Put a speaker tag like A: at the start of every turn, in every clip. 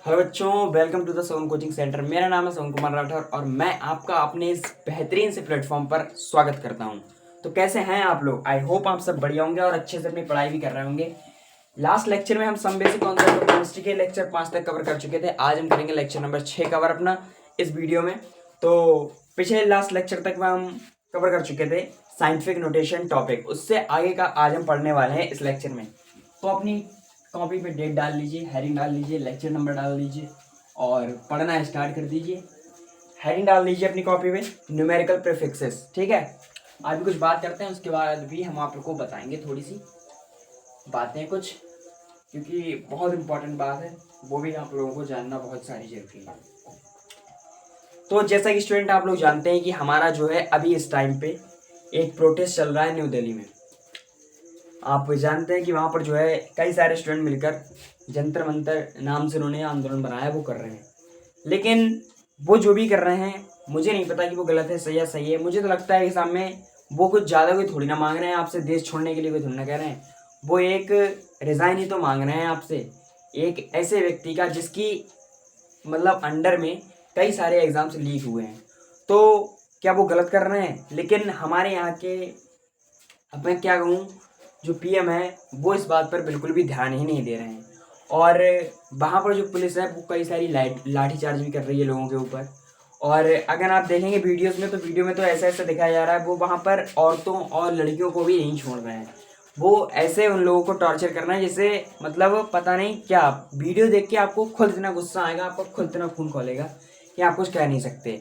A: Hello बच्चों, welcome to the Son coaching centre. मेरा नाम है सोन कुमार राठौर और मैं आपका अपने इस बेहतरीन से प्लेटफॉर्म पर स्वागत करता हूं। तो कैसे हैं आप लोग? आई होप आप सब बढ़िया होंगे और अच्छे से अपनी पढ़ाई भी कर रहे होंगे। लास्ट लेक्चर में हम some basic concept of chemistry के लेक्चर 5 तक कवर कर चुके थे। आज हम करेंगे लेक्चर नंबर 6 कवर अपना इस वीडियो में। तो पिछले लास्ट लेक्चर तक में हम कवर कर चुके थे साइंटिफिक नोटेशन टॉपिक। उससे आगे का आज हम पढ़ने वाले हैं इस लेक्चर में। तो अपनी कॉपी पे डेट डाल लीजिए, हेडिंग डाल लीजिए, लेक्चर नंबर डाल लीजिए और पढ़ना स्टार्ट कर दीजिए। हेडिंग डाल लीजिए अपनी कॉपी में न्यूमेरिकल प्रीफिक्सेस। ठीक है, आज भी कुछ बात करते हैं, उसके बाद भी हम आप लोग को बताएंगे थोड़ी सी बातें कुछ, क्योंकि बहुत इंपॉर्टेंट बात है, वो भी आप लोगों को जानना बहुत सारी जरूरी है। तो जैसा कि स्टूडेंट आप लोग जानते हैं कि हमारा जो है अभी इस टाइम पे एक प्रोटेस्ट चल रहा है न्यू दिल्ली में। आप जानते हैं कि वहाँ पर जो है कई सारे स्टूडेंट मिलकर जंतर मंतर नाम से उन्होंने आंदोलन बनाया, वो कर रहे हैं। लेकिन वो जो भी कर रहे हैं, मुझे नहीं पता कि वो गलत है सही या सही है। मुझे तो लगता है कि सामने वो कुछ ज़्यादा कोई थोड़ी ना मांग रहे हैं आपसे, देश छोड़ने के लिए कोई थोड़ी ना कह रहे हैं। वो एक रिज़ाइन ही तो मांग रहे हैं आपसे, एक ऐसे व्यक्ति का जिसकी मतलब अंडर में कई सारे एग्जाम्स लीक हुए हैं। तो क्या वो गलत कर रहे हैं? लेकिन हमारे यहाँ के, अब मैं क्या कहूँ, जो पीएम है वो इस बात पर बिल्कुल भी ध्यान ही नहीं दे रहे हैं। और वहाँ पर जो पुलिस है वो कई सारी लाठीचार्ज भी कर रही है लोगों के ऊपर। और अगर आप देखेंगे वीडियोस में, तो वीडियो में तो ऐसा ऐसा दिखाया जा रहा है, वो वहाँ पर औरतों और लड़कियों को भी नहीं छोड़ रहे हैं। वो ऐसे उन लोगों को टॉर्चर करना है जैसे मतलब पता नहीं क्या। वीडियो देख के आपको खुद इतना गुस्सा आएगा, आपको खुद इतना खून खोलेगा कि आप कुछ कह नहीं सकते।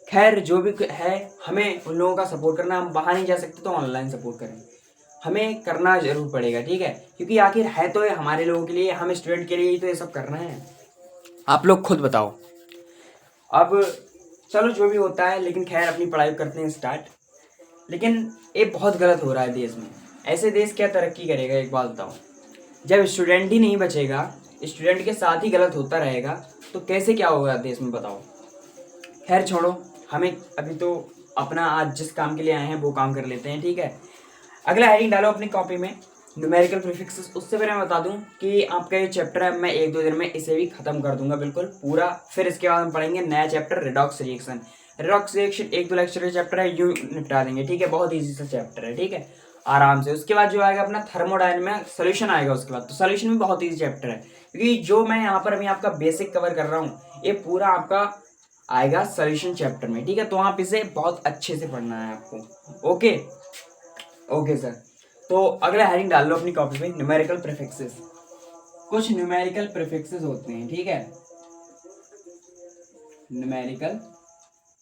A: खैर जो भी है, हमें उन लोगों का सपोर्ट करना, हम बाहर नहीं जा सकते तो ऑनलाइन सपोर्ट करें, हमें करना जरूर पड़ेगा। ठीक है, क्योंकि आखिर है तो ये हमारे लोगों के लिए, हम स्टूडेंट के लिए ही तो ये सब करना है। आप लोग खुद बताओ। अब चलो जो भी होता है, लेकिन खैर अपनी पढ़ाई करते हैं स्टार्ट। लेकिन ये बहुत गलत हो रहा है देश में। ऐसे देश क्या तरक्की करेगा? एक बात बताओ, जब स्टूडेंट ही नहीं बचेगा, स्टूडेंट के साथ ही गलत होता रहेगा, तो कैसे क्या होगा देश में बताओ। खैर छोड़ो, हमें अभी तो अपना आज जिस काम के लिए आए हैं वो काम कर लेते हैं। ठीक है, अगला हेडिंग डालो अपनी कॉपी में न्यूमेरिकल प्रीफिक्सेस। उससे पहले मैं बता दूं कि आपका ये चैप्टर है, मैं 1-2 दिन में इसे भी खत्म कर दूंगा बिल्कुल पूरा। फिर इसके बाद हम पढ़ेंगे नया chapter redox reaction. Redox reaction 1-2 lecture का चैप्टर है, यूं निपटा देंगे। ठीक है, बहुत ईजी सा चैप्टर है। ठीक है, आराम से। उसके बाद जो आएगा अपना थर्मोडायनामिक सोल्यूशन आएगा उसके बाद। तो सोल्यूशन भी बहुत ईजी चैप्टर है, क्योंकि जो मैं यहाँ पर अभी आपका बेसिक कवर कर रहा हूँ, ये पूरा आपका आएगा सोल्यूशन चैप्टर में। ठीक है, तो आप इसे बहुत अच्छे से पढ़ना है आपको। Okay okay sir. तो अगला हेडिंग डाल लो अपनी कॉपी में न्यूमेरिकल प्रीफिक्सेस। कुछ न्यूमेरिकल प्रीफिक्सेस होते हैं, ठीक है, न्यूमेरिकल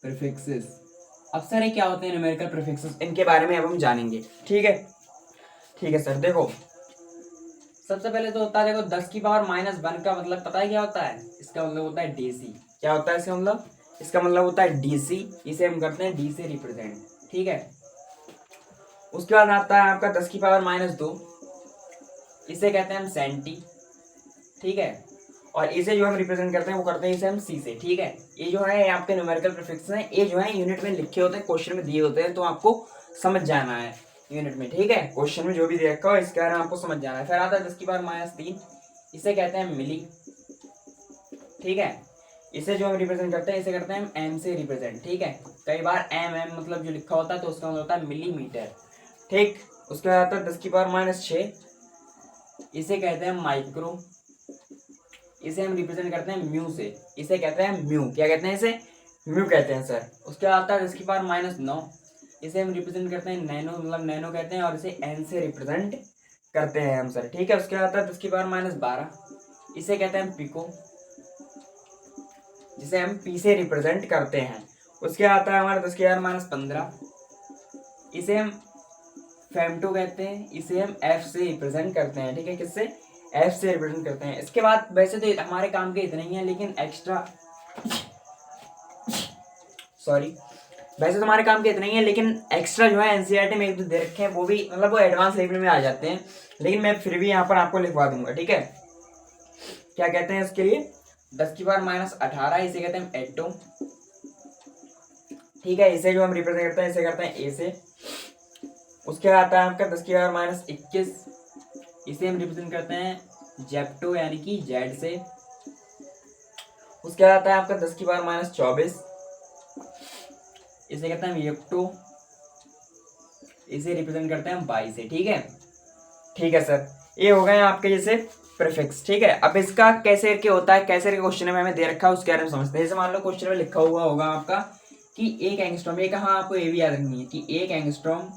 A: प्रीफिक्सेस। अब सर ये क्या होते हैं न्यूमेरिकल प्रीफिक्सेस? इनके बारे में अब हम जानेंगे। ठीक है सर। देखो, सबसे पहले तो होता है, देखो 10 की पावर -1 का मतलब पता है क्या होता है? इसका मतलब होता है डीसी। क्या होता है इसका मतलब? इसका मतलब होता है डीसी। इसे हम करते हैं डी से रिप्रेजेंट। ठीक है, उसके बाद आता है आपका 10 की पावर -2, इसे कहते हैं हम सेंटी। ठीक है, और इसे जो हम रिप्रेजेंट करते हैं वो करते हैं इसे हम सी से। ठीक है, ये जो है आपके न्यूमेरिकल प्रीफिक्स हैं, ये जो है यूनिट में लिखे होते हैं, क्वेश्चन में दिए होते हैं, तो आपको समझ जाना है यूनिट में। ठीक है, क्वेश्चन में जो भी दे रखा हो इसके बारे में आपको समझ जाना है। फिर आता है 10 की पावर -3, इसे कहते हैं मिली। ठीक है, इसे जो हम रिप्रेजेंट करते हैं इसे करते हैं हम एम से रिप्रेजेंट। ठीक है, कई बार एम मतलब जो लिखा होता है तो उसका मतलब होता है मिलीमीटर। ठीक, उसके बाद आता है 10 की पावर -6, इसे कहते हैं माइक्रो। इसे हम रिप्रेजेंट करते हैं म्यू से, इसे कहते हैं म्यू। क्या कहते हैं इसे? म्यू कहते हैं सर। उसके बाद आता है इसकी पावर -9, इसे हम रिप्रेजेंट करते हैं नैनो, मतलब नैनो कहते हैं, और इसे एन से रिप्रेजेंट करते हैं हम सर। ठीक है, उसके बाद आता है 10 की पावर -12, इसे कहते हैं पिको, जिसे हम पी से रिप्रेजेंट करते हैं। उसके बाद आता है हमारा 10 की पावर -15, इसे हम फेमटो कहते हैं, इसे हम एफ से रिप्रेजेंट करते हैं। ठीक है, किससे? एफ से रिप्रेजेंट करते हैं। इसके बाद वैसे तो हमारे काम के इतने ही हैं, लेकिन एक्स्ट्रा, सॉरी, वैसे तो हमारे काम के इतने ही हैं, लेकिन एक्स्ट्रा जो है एनसीईआरटी में 1-2 दे रखे हैं, वो भी मतलब वो एडवांस लेवल में आ जाते हैं, लेकिन मैं फिर भी यहाँ पर आपको लिखवा दूंगा। ठीक है, क्या कहते हैं इसके लिए? 10 की पावर -18, इसे कहते हैं एटो। ठीक है, इसे जो हम रिप्रेजेंट करते हैं इसे करते हैं ए से। उसके बाद आता है आपका 10 की पावर -21, इसे हम रिप्रेजेंट करते हैं जेप्टो यानी कि जेड से। उसके बाद आता है आपका 10 की पावर माइनस 24, इसे कहते हैं F2, इसे रिप्रेजेंट करते हैं 22 से। ठीक है, ठीक है सर, ये हो गए आपके जैसे प्रीफिक्स। ठीक है, अब इसका कैसे करके होता है, कैसे करके क्वेश्चन में हमें दे रखा है उसके बारे में समझते हैं। जैसे मान लो क्वेश्चन में लिखा हुआ होगा आपका कि एक एंगस्ट्रॉम, ये कहाँ आपको ये भी याद रखनी है कि एक एंगस्ट्रॉम,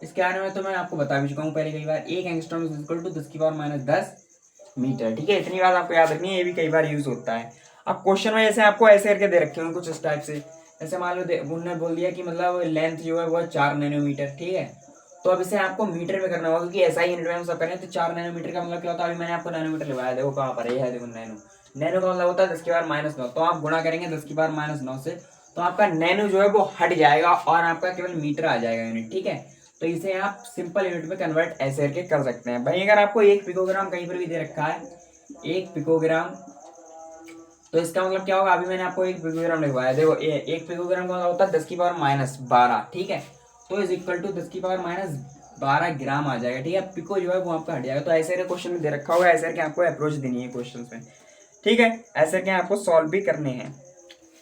A: इसके बारे में तो मैं आपको बता भी चुका हूँ पहले कई बार, एक एंगस्ट्रॉम इज इक्वल टू 10 की पावर माइनस 10 मीटर। ठीक है, इतनी बात आपको याद रखनी है, ये भी कई बार यूज होता है। अब क्वेश्चन में जैसे आपको ऐसे करके दे रखे होंगे कुछ इस टाइप से, जैसे मान लो उन्होंने बोल दिया कि मतलब लेंथ जो है वो है 4 नैनोमीटर। ठीक है, तो अब इसे आपको मीटर में करना होगा क्योंकि ऐसा ही यूनिट में हम सब करें। तो 4 नैनोमीटर का मतलब क्या होता है, अभी मैंने आपको नैनोमीटर लगाया, देखो कहाँ पर है, देखो नैनो, नैनो का मतलब होता है 10 की पावर माइनस 9, तो आप गुणा करेंगे 10 की पावर माइनस 9 से, तो आपका नैनो जो है वो हट जाएगा और आपका केवल मीटर आ जाएगा यूनिट। ठीक है, तो इसे आप सिंपल यूनिट में कन्वर्ट ऐसे करके कर सकते हैं। भाई अगर आपको 1 पिकोग्राम कहीं पर भी दे रखा है, 1 पिकोग्राम, तो इसका मतलब क्या होगा, अभी मैंने आपको 1 पिकोग्राम लिखवाया, देखो 1 पिकोग्राम का मतलब होता है 10 की पावर माइनस 12। ठीक है, तो इज इक्वल टू 10 की पावर माइनस 12 ग्राम आ जाएगा। ठीक है, पिको जो है वो आपका हट जाएगा। तो ऐसे करके क्वेश्चन में दे रखा होगा, ऐसे करके आपको अप्रोच देनी है क्वेश्चन में। ठीक है, ऐसे करके आपको सॉल्व भी करने हैं।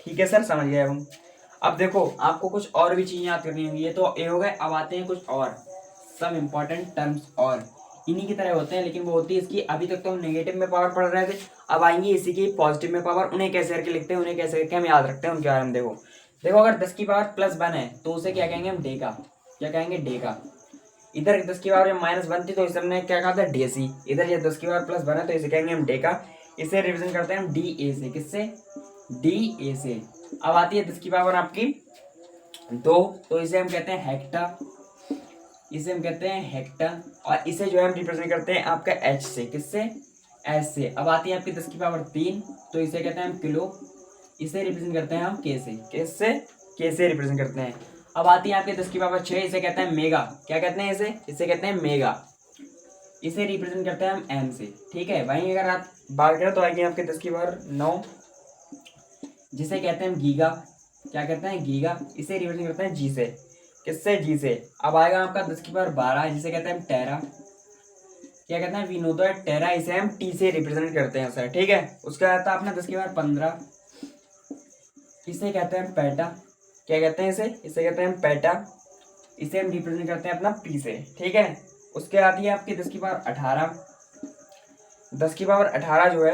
A: ठीक है सर, समझ गए हम। अब देखो आपको कुछ और भी चीजें याद करनी होंगी, ये तो ये हो गए। अब आते हैं कुछ और सब इंपॉर्टेंट टर्म्स, और इन्हीं की तरह होते हैं, लेकिन वो होती है इसकी, अभी तक तो हम नेगेटिव में पावर पढ़ रहे थे, अब आएंगे इसी की पॉजिटिव में पावर। उन्हें कैसे करके लिखते हैं, उन्हें कैसे करके हम याद रखते हैं, उनके बारे में देखो। देखो अगर 10 की पावर प्लस 1 है तो उसे क्या कहेंगे हम, डेका। क्या कहेंगे, डेका। इधर 10 की पावर जब माइनस 1 थी तो इसे हमने क्या कहा था, डेसी। इधर जब 10 की पावर प्लस 1 है तो इसे कहेंगे हम डेका। इसे रिप्रेजेंट करते हैं हम डी ए से, किससे, डी ए से। अब आती है 10 की पावर आपकी 2, तो इसे हम कहते हैं हेक्टा, इसे हम कहते हैं हेक्टर, और इसे जो है हम रिप्रेजेंट करते हैं आपका एच से, किससे, एच से। अब आती है आपकी 10 की पावर 3, तो इसे कहते हैं हम किलो, इसे रिप्रेजेंट करते हैं हम के से, किससे, के से रिप्रेजेंट करते हैं। अब आती है आपके 10 की पावर 6, इसे कहते हैं मेगा। क्या कहते हैं इसे, इसे कहते हैं मेगा, इसे रिप्रेजेंट करते हैं हम एम से। ठीक है, वहीं अगर आप बात करें तो आएगी आपके 10 की पावर 9, जिसे कहते हैं हम गीगा। क्या कहते हैं, गीगा, इसे रिप्रेजेंट करते हैं जी से, किससे, जी से। अब आएगा आपका 10 की पावर 12, जिसे कहते हैं हम टेरा। क्या कहते हैं, विनोदो टेरा, इसे हम टी से रिप्रेजेंट करते हैं सर। ठीक है, उसके बाद आता है अपना 10 की पावर 15, इसे कहते हैं पेटा। क्या कहते हैं इसे, इसे कहते हैं पेटा, इसे हम रिप्रेजेंट करते हैं अपना पी से। ठीक है, उसके आती है आपकी 10 की पावर 18, 10 की पावर 18 जो है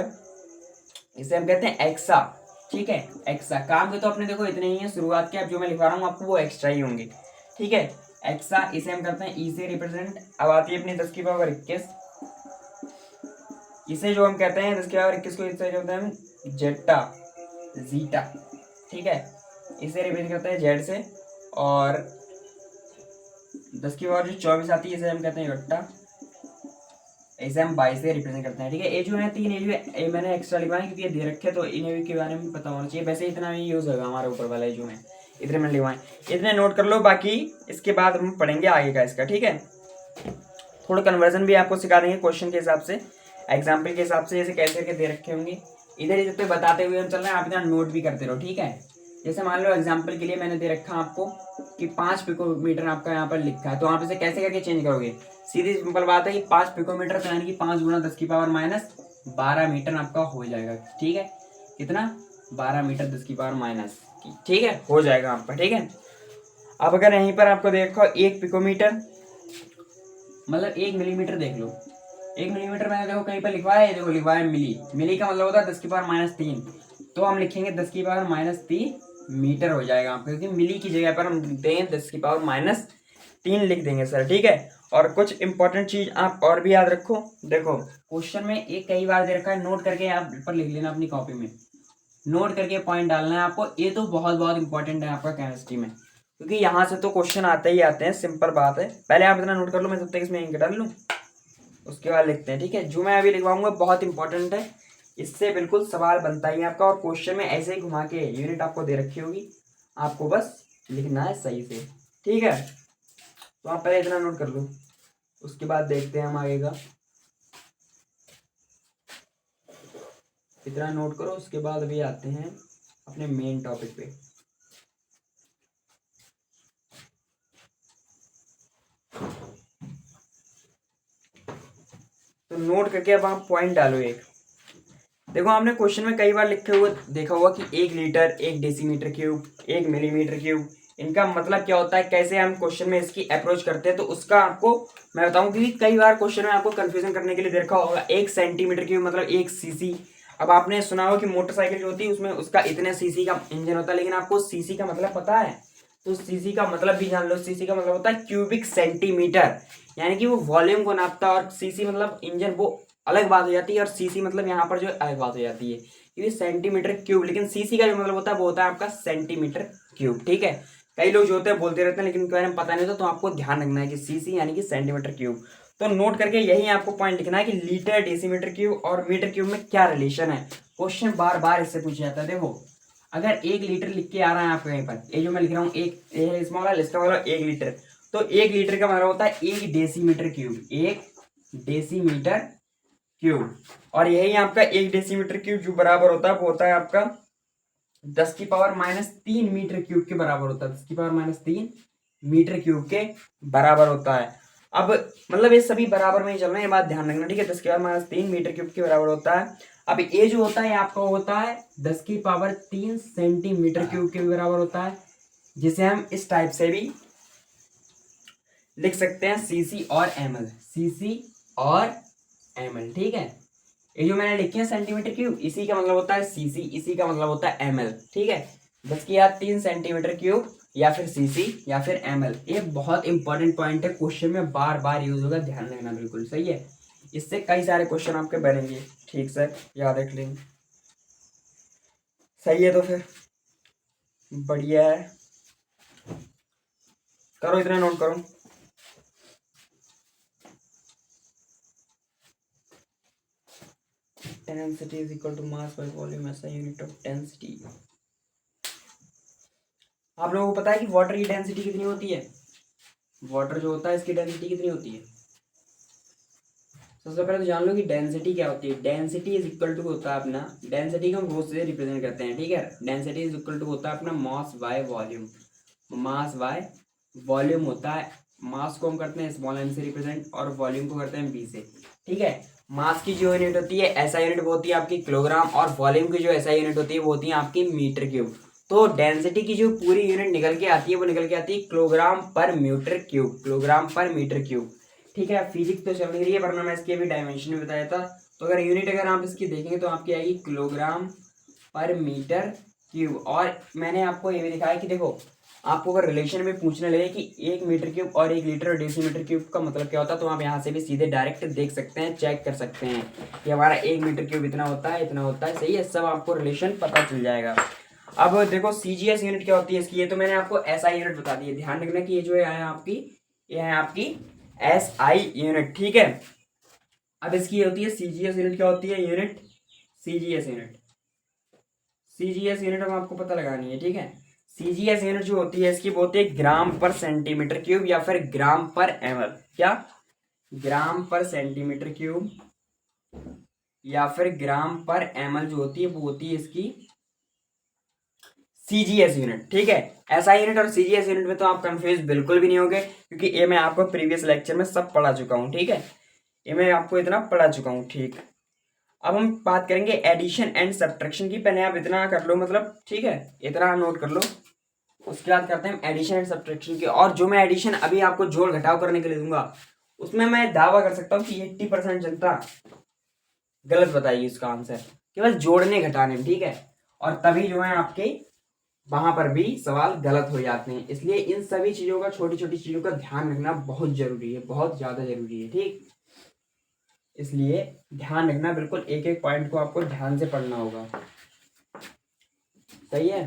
A: इसे हम कहते हैं एक्सा। ठीक है, एक्सा। काम के तो अपने देखो इतने ही है शुरुआत के, अब जो मैं लिखवा रहा हूँ आपको वो एक्स्ट्रा ही होंगे। ठीक है, एक्सा, इसे हम करते हैं ई से रिप्रेजेंट। अब आती है अपनी 10 की पावर 21, इसे जो हम कहते हैं 10 की पावर 21 को इसे कहते हैं हम जेटा, जीटा। ठीक है, इसे रिप्रेजेंट करते हैं जेड से। और 10 की पावर जो 24 आती है इसे हम कहते हैं योट्टा, इसे हम 22 से रिप्रेजेंट करते हैं। ठीक है, ये जो है 3, ये जो है ये मैंने एक्स्ट्रा लिखा है क्योंकि ये दे रखे, तो इन्हें भी के बारे में पता होना चाहिए। वैसे इतना ही यूज होगा हमारे ऊपर वाला जो है, इतने मैंने लिखवाए, इतने नोट कर लो, बाकी इसके बाद हम पढ़ेंगे आगे का इसका। ठीक है, थोड़ा कन्वर्जन भी आपको सिखा देंगे क्वेश्चन के हिसाब से, एग्जाम्पल के हिसाब से, जैसे कैसे करके दे रखे होंगे। इधर ही जब बताते हुए हम चल रहे हैं, आप इतना नोट भी करते रहो। ठीक है, जैसे मान लो एग्जाम्पल के लिए मैंने दे रखा आपको कि 5 पिकोमीटर आपका यहाँ पर लिखा है, तो आप इसे कैसे करके चेंज करोगे, सीधी सिंपल बात है कि 5 पिकोमीटर तो यानी कि 5 गुना 10 की पावर माइनस 12 मीटर आपका हो जाएगा। ठीक है, कितना, 12 मीटर 10 की पावर माइनस, ठीक है, हो जाएगा आपका। ठीक है, अब अगर यहीं पर आपको देखो 1 पिकोमीटर मतलब 1 मिलीमीटर देख लो, 1 मिलीमीटर मैंने देखो कहीं पर लिखवाया है, देखो लिखवाया है मिली, मिली का मतलब होता है 10 की पावर माइनस 3, तो हम लिखेंगे 10 की पावर माइनस 3 मीटर हो जाएगा आपका, क्योंकि मिली की जगह पर हम लिखते हैं 10 की पावर माइनस 3 लिख देंगे सर। ठीक है, और कुछ इंपॉर्टेंट चीज आप और भी याद रखो। देखो क्वेश्चन में एक कई बार दे रखा है, नोट करके आप पर लिख लेना अपनी कॉपी में, नोट करके पॉइंट डालना है आपको। ये तो बहुत बहुत इंपॉर्टेंट है आपका केमिस्ट्री में, क्योंकि यहाँ से तो क्वेश्चन आते ही आते हैं, सिंपल बात है। पहले आप इतना नोट कर लो, मैं तब तक इसमें इंक डाल लूँ, उसके बाद लिखते हैं। ठीक है, जो मैं अभी लिखवाऊंगा बहुत इंपॉर्टेंट है, इससे बिल्कुल सवाल बनता ही है आपका, और क्वेश्चन में ऐसे ही घुमा के यूनिट आपको दे रखी होगी, आपको बस लिखना है सही से। ठीक है, तो आप पहले इतना नोट कर लो, उसके बाद देखते हैं हम आगे का। इतना नोट करो, उसके बाद भी आते हैं अपने मेन टॉपिक पे। तो नोट करके अब आप पॉइंट डालो एक, देखो आपने क्वेश्चन में कई बार लिखे हुए देखा होगा कि 1 litre, 1 decimetre cube, 1 millimetre cube, इनका मतलब क्या होता है, कैसे हम क्वेश्चन में इसकी अप्रोच करते हैं। तो उसका आपको मैं बताऊं कि कई बार क्वेश्चन में आपको कंफ्यूजन करने के लिए देखा होगा 1 सेंटीमीटर क्यूब मतलब 1 सीसी। अब आपने सुना होगा कि मोटरसाइकिल जो होती है उसमें उसका इतने सीसी का इंजन होता है, लेकिन आपको सीसी का मतलब पता है? तो सीसी का मतलब भी जान लो। सीसी का मतलब होता है क्यूबिक सेंटीमीटर, यानी कि वो वॉल्यूम को नापता है। और सीसी मतलब इंजन, वो अलग बात हो जाती है। और सीसी मतलब यहाँ पर जो अलग बात हो जाती है, क्योंकि सेंटीमीटर क्यूब, लेकिन सीसी का जो मतलब होता है वो होता है आपका सेंटीमीटर क्यूब। ठीक है, कई लोग जो होते हैं बोलते रहते हैं लेकिन उनके बारे में पता नहीं होता, तो आपको ध्यान रखना है कि सीसी यानी कि सेंटीमीटर क्यूब। तो नोट करके यही आपको पॉइंट लिखना है कि लीटर, डेसीमीटर क्यूब और मीटर क्यूब में क्या रिलेशन है। क्वेश्चन बार बार इससे पूछा जाता है। देखो अगर 1 लीटर लिख के आ रहा है आपको यहीं पर, ये जो मैं लिख रहा हूँ एक स्मॉल है, इसका मतलब 1 लीटर, तो 1 लीटर का मतलब होता है 1 डेसीमीटर क्यूब, 1 डेसीमीटर क्यूब। और यही आपका 1 डेसीमीटर क्यूब जो बराबर होता है वो होता है आपका 10⁻³ मीटर क्यूब के बराबर होता है। 10⁻³ मीटर क्यूब के बराबर होता है। अब मतलब ये सभी बराबर में ही चल रहे हैं, ये बात ध्यान रखना। ठीक है, 10⁻³ मीटर क्यूब के बराबर होता है। अब ये जो होता है आपका होता है 10⁻³ सेंटीमीटर क्यूब के बराबर होता है, जिसे हम इस टाइप से भी लिख सकते हैं, सीसी और एमएल, सीसी और एमएल। ठीक है, ये जो मैंने लिखे हैं सेंटीमीटर क्यूब, इसी का मतलब होता है सीसी, इसी का मतलब होता है एमएल। ठीक है, 10⁻³ क्यूब या फिर सीसी या फिर एमएल, ये बहुत इंपॉर्टेंट पॉइंट है, क्वेश्चन में बार बार यूज होगा, ध्यान रखना बिल्कुल। सही है, इससे कई सारे क्वेश्चन आपके बनेंगे। ठीक से याद रख लेंगे। सही है, तो फिर बढ़िया है, करो इतना नोट करो। Density is equal to mass by volume, ऐसा यूनिट ऑफ डेंसिटी। आप लोगों को पता है कि वाटर की डेंसिटी कितनी होती है? वाटर जो होता है इसकी डेंसिटी कितनी होती है? सबसे पहले तो जान लो कि डेंसिटी क्या होती है। डेंसिटी इज इक्वल टू होता है अपना, डेंसिटी को हम रोज से रिप्रेजेंट करते हैं। ठीक है, डेंसिटी इज इक्वल टू होता है अपना मास by volume, mass by volume होता है। मास को हम करते हैं स्मॉल एम से रिप्रेजेंट और वॉल्यूम को करते हैं बी से। ठीक है, मास की जो यूनिट होती है ऐसा यूनिट वो होती है आपकी किलोग्राम, और वॉल्यूम की जो ऐसा यूनिट होती है वो होती है आपकी मीटर क्यूब। तो डेंसिटी की जो पूरी यूनिट निकल के आती है वो निकल के आती है किलोग्राम पर मीटर क्यूब, किलोग्राम पर मीटर क्यूब। ठीक है, फिजिक्स तो चल रही है वरना मैं इसकी अभी डायमेंशन भी बताया था। तो अगर यूनिट अगर आप इसकी देखेंगे तो आपकी आएगी किलोग्राम पर मीटर क्यूब। और मैंने आपको ये भी दिखाया कि देखो, आपको अगर रिलेशन में पूछने लगे कि 1 मीटर क्यूब और 1 लीटर और डेसीमीटर क्यूब का मतलब क्या होता है, तो आप यहाँ से भी सीधे डायरेक्ट देख सकते हैं, चेक कर सकते हैं कि हमारा 1 मीटर क्यूब इतना होता है, इतना होता है। सही है, सब आपको रिलेशन पता चल जाएगा। अब देखो सीजीएस यूनिट क्या होती है इसकी, ये तो मैंने आपको एसआई यूनिट बता दी है। ध्यान रखना कि ये जो है आपकी, ये है आपकी एसआई यूनिट। ठीक है, अब इसकी होती है सीजीएस यूनिट। क्या होती है unit? CGS unit, CGS unit हम आपको पता लगानी है। ठीक है, सीजीएस यूनिट जो होती है इसकी वो होती है ग्राम पर सेंटीमीटर क्यूब या फिर ग्राम पर एमएल। क्या? ग्राम पर सेंटीमीटर क्यूब या फिर ग्राम पर एमएल जो होती है वो होती है इसकी सीजीएस यूनिट। ठीक है, एसआई यूनिट और सीजीएस यूनिट में तो आप कंफ्यूज बिल्कुल भी नहीं होंगे, क्योंकि ये मैं आपको प्रीवियस लेक्चर में सब पढ़ा चुका हूँ। ठीक है, ये मैं आपको इतना पढ़ा चुका हूँ। ठीक, अब हम बात करेंगे एडिशन एंड सब्ट्रैक्शन की। पहले आप इतना कर लो, मतलब ठीक है, इतना नोट कर लो, उसके बाद करते हैं एडिशन एंड सब्ट्रैक्शन की। और जो मैं एडिशन अभी आपको जोड़ घटाव करने के लिए दूंगा, उसमें मैं दावा कर सकता हूँ कि 80% जनता गलत बताएगी उसका आंसर, केवल जोड़ने घटाने में। ठीक है, और तभी जो है आपके वहां पर भी सवाल गलत हो जाते हैं। इसलिए इन सभी चीजों का, छोटी छोटी चीजों का ध्यान रखना बहुत जरूरी है, बहुत ज्यादा जरूरी है। ठीक, इसलिए ध्यान रखना बिल्कुल, एक एक पॉइंट को आपको ध्यान से पढ़ना होगा। सही है,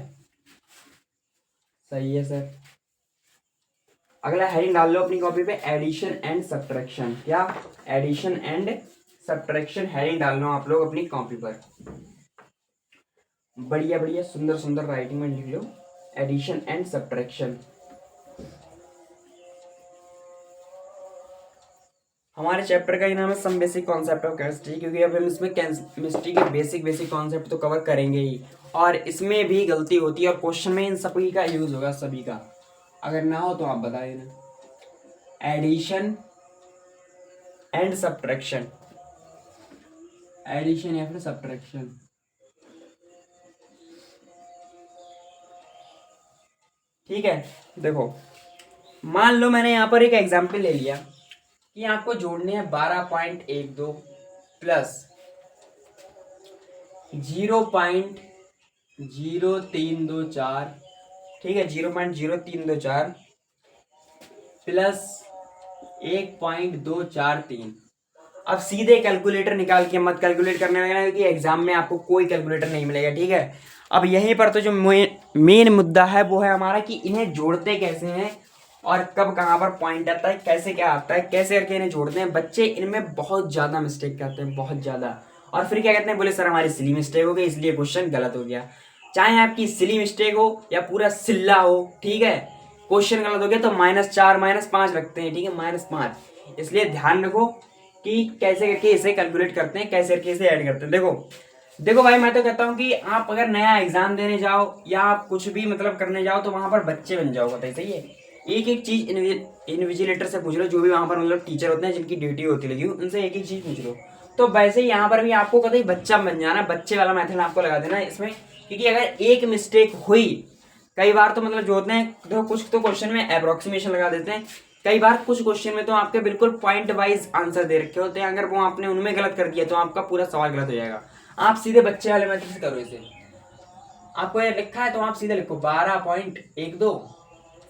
A: सही है सर। अगला हेडिंग डाल लो अपनी कॉपी पे, एडिशन एंड सब्ट्रैक्शन। क्या? एडिशन एंड सब्ट्रैक्शन हेडिंग डाल लो आप लोग अपनी कॉपी पर। बढ़िया बढ़िया, सुंदर सुंदर राइटिंग में लिख लो, एडिशन एंड सब्ट्रैक्शन। हमारे चैप्टर का ही नाम है some basic concept of chemistry, क्योंकि अब हम इसमें केमिस्ट्री के बेसिक बेसिक कॉन्सेप्ट तो कवर करेंगे ही, और इसमें भी गलती होती है और क्वेश्चन में इन सभी का यूज होगा, सभी का। अगर ना हो तो आप बता देना। एडिशन एंड सब्ट्रैक्शन, एडिशन या फिर सब्ट्रैक्शन। ठीक है, देखो मान लो मैंने यहाँ पर एक एग्जाम्पल ले लिया कि आपको जोड़ने हैं 12.12 प्लस 0.0324, ठीक है 0.0324 प्लस 1.243। अब सीधे कैलकुलेटर निकाल के मत कैलकुलेट करने लगना, क्योंकि एग्जाम में आपको कोई कैलकुलेटर नहीं मिलेगा। ठीक है, अब यहीं पर तो जो मेन मुद्दा है वो है हमारा कि इन्हें जोड़ते कैसे हैं और कब कहाँ पर पॉइंट आता है, कैसे क्या आता है, कैसे करके इन्हें जोड़ते हैं। बच्चे इनमें बहुत ज्यादा मिस्टेक करते हैं, बहुत ज्यादा। और फिर क्या कहते हैं, बोले सर हमारी सिली मिस्टेक हो गई इसलिए क्वेश्चन गलत हो गया। चाहे आपकी सिली मिस्टेक हो या पूरा सिल्ला हो, ठीक है, क्वेश्चन गलत हो गया तो -4 -5 रखते हैं। ठीक है, -5। इसलिए ध्यान रखो कि कैसे करके इसे कैलकुलेट करते हैं, कैसे करके इसे ऐड करते हैं। देखो देखो भाई, मैं तो कहता हूँ कि आप अगर नया एग्जाम देने जाओ या आप कुछ भी मतलब करने जाओ तो वहां पर बच्चे बन जाओ, बताइए सही है। एक एक चीज इन्विजिलेटर से पूछ लो, जो भी वहां पर मतलब टीचर होते हैं जिनकी ड्यूटी होती लगी उनसे एक एक चीज पूछ लो। तो वैसे ही यहाँ पर भी आपको कतई बच्चा बन जाना, बच्चे वाला मेथड आपको लगा देना इसमें। क्योंकि अगर एक मिस्टेक हुई, कई बार तो मतलब जो होते हैं तो कुछ तो क्वेश्चन में अप्रोक्सीमेशन लगा देते हैं, कई बार कुछ क्वेश्चन में तो आपके बिल्कुल पॉइंट वाइज आंसर दे रखे होते हैं। अगर वो आपने उनमें गलत कर दिया तो आपका पूरा सवाल गलत हो जाएगा। आप सीधे बच्चे वाले मेथड से करो इसे। आपको ये लिखा है तो आप सीधे लिखो 12.12,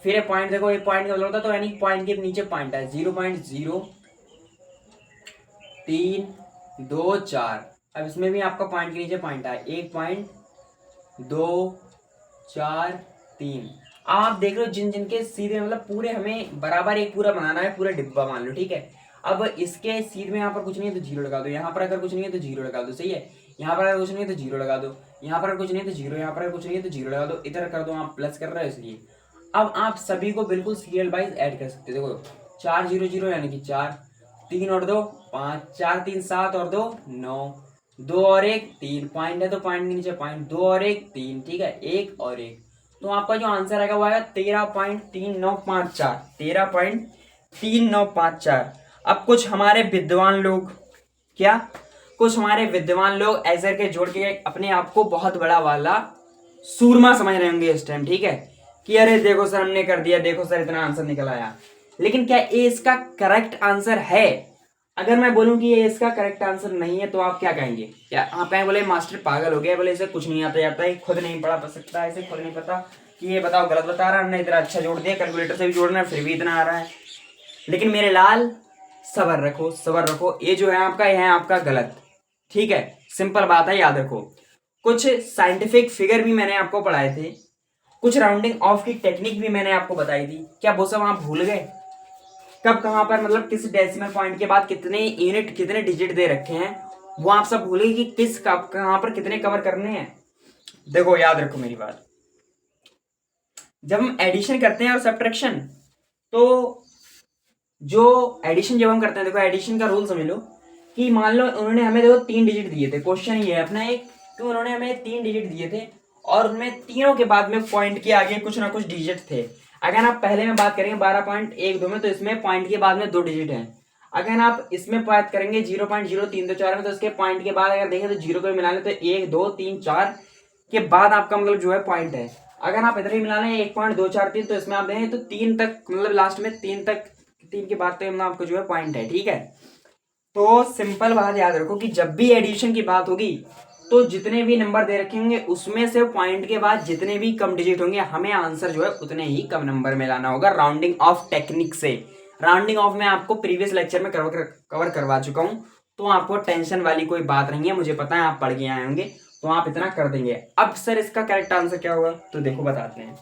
A: फिर ये पॉइंट देखो, ये पॉइंट का मतलब होता है तो यानी पॉइंट के नीचे पॉइंट है 0.0324। अब इसमें भी आपका पॉइंट के नीचे पॉइंट है 1.243। आप देख लो जिन जिनके सीधे मतलब पूरे हमें बराबर एक पूरा बनाना है, पूरा डिब्बा मान लो। ठीक है, अब इसके सीध में यहाँ पर कुछ नहीं है तो जीरो लगा दो, यहाँ पर अगर कुछ नहीं है तो जीरो लगा दो, सही है। यहाँ पर अगर कुछ नहीं है तो जीरो लगा दो, यहाँ पर कुछ नहीं है तो जीरो, यहाँ पर कुछ नहीं है तो जीरो लगा दो, इधर कर दो, आप प्लस कर रहे हो इसलिए। अब आप सभी को बिल्कुल सीरियल वाइज ऐड कर सकते हो। देखो 4 0 0 यानी कि 4, 3 और 2 5, 4 3 7 और 2 9, 2 और 1 3, पॉइंट है तो पॉइंट के नीचे पॉइंट, 2 और 1 3, ठीक है 1 और 1। तो आपका जो आंसर आएगा वो आएगा 13.3954, 13.3954। अब कुछ हमारे विद्वान लोग क्या, कुछ हमारे विद्वान लोग ऐसे के जोड़ के अपने आप को बहुत बड़ा वाला सूरमा समझ रहे होंगे इस टाइम। ठीक है, कि अरे देखो सर हमने कर दिया, देखो सर इतना आंसर निकल आया। लेकिन क्या ये इसका करेक्ट आंसर है? अगर मैं बोलूं कि ये इसका करेक्ट आंसर नहीं है तो आप क्या कहेंगे? क्या आप कहेंगे बोले मास्टर पागल हो गया, बोले इसे कुछ नहीं आता जाता है, खुद नहीं पढ़ा सकता, इसे खुद नहीं पता कि ये बताओ गलत बता रहा है, हमने इतना अच्छा जोड़ दिया, कैलकुलेटर से भी जोड़ना है फिर भी इतना आ रहा है। लेकिन मेरे लाल सबर रखो, सबर रखो, ये जो है आपका, यह है आपका गलत। ठीक है, सिंपल बात है, याद रखो। कुछ साइंटिफिक फिगर भी मैंने आपको पढ़ाए थे, कुछ राउंडिंग ऑफ की टेक्निक भी मैंने आपको बताई थी, क्या वो सब आप भूल गए? कब कहां पर मतलब किस डेसिमल पॉइंट के बाद कितने यूनिट कितने डिजिट दे रखे हैं वो आप सब भूल गए कि किस कब कहां पर कितने कवर करने हैं। देखो याद रखो मेरी बात, जब हम एडिशन करते हैं और सब्ट्रैक्शन, तो जो एडिशन जब हम करते हैं, देखो एडिशन का रूल समझ लो कि मान लो उन्होंने हमें देखो 3 डिजिट दिए थे, क्वेश्चन ये है अपना एक कि उन्होंने हमें 3 डिजिट दिए थे और उनमें तीनों के बाद में पॉइंट के आगे कुछ ना कुछ डिजिट थे। अगर आप पहले में बात करेंगे 12.12 में तो इसमें पॉइंट के बाद में 2 डिजिट हैं। अगर आप इसमें बात करेंगे 0.0324 में तो इसके पॉइंट के बाद अगर देखें तो जीरो को मिला लें तो 1 2 3 4 के बाद आपका मतलब जो है पॉइंट है। अगर आप इधर ही मिला लें 1.243 तो इसमें आप देखें तो 3 तक मतलब लास्ट में 3 तक, 3 के बाद तो आपको जो है पॉइंट है। ठीक है, तो सिंपल बात याद रखो कि जब भी एडिशन की बात होगी तो जितने भी नंबर दे रखे होंगे उसमें से पॉइंट के बाद जितने भी कम डिजिट होंगे हमें आंसर जो है उतने ही कम नंबर में लाना होगा राउंडिंग ऑफ टेक्निक से। राउंडिंग ऑफ में आपको प्रीवियस लेक्चर में कवर करवा चुका हूं, तो आपको टेंशन वाली कोई बात नहीं है, मुझे पता है आप पढ़ के आए होंगे तो आप इतना कर देंगे। अब सर इसका करेक्ट आंसर क्या होगा, तो देखो बताते हैं।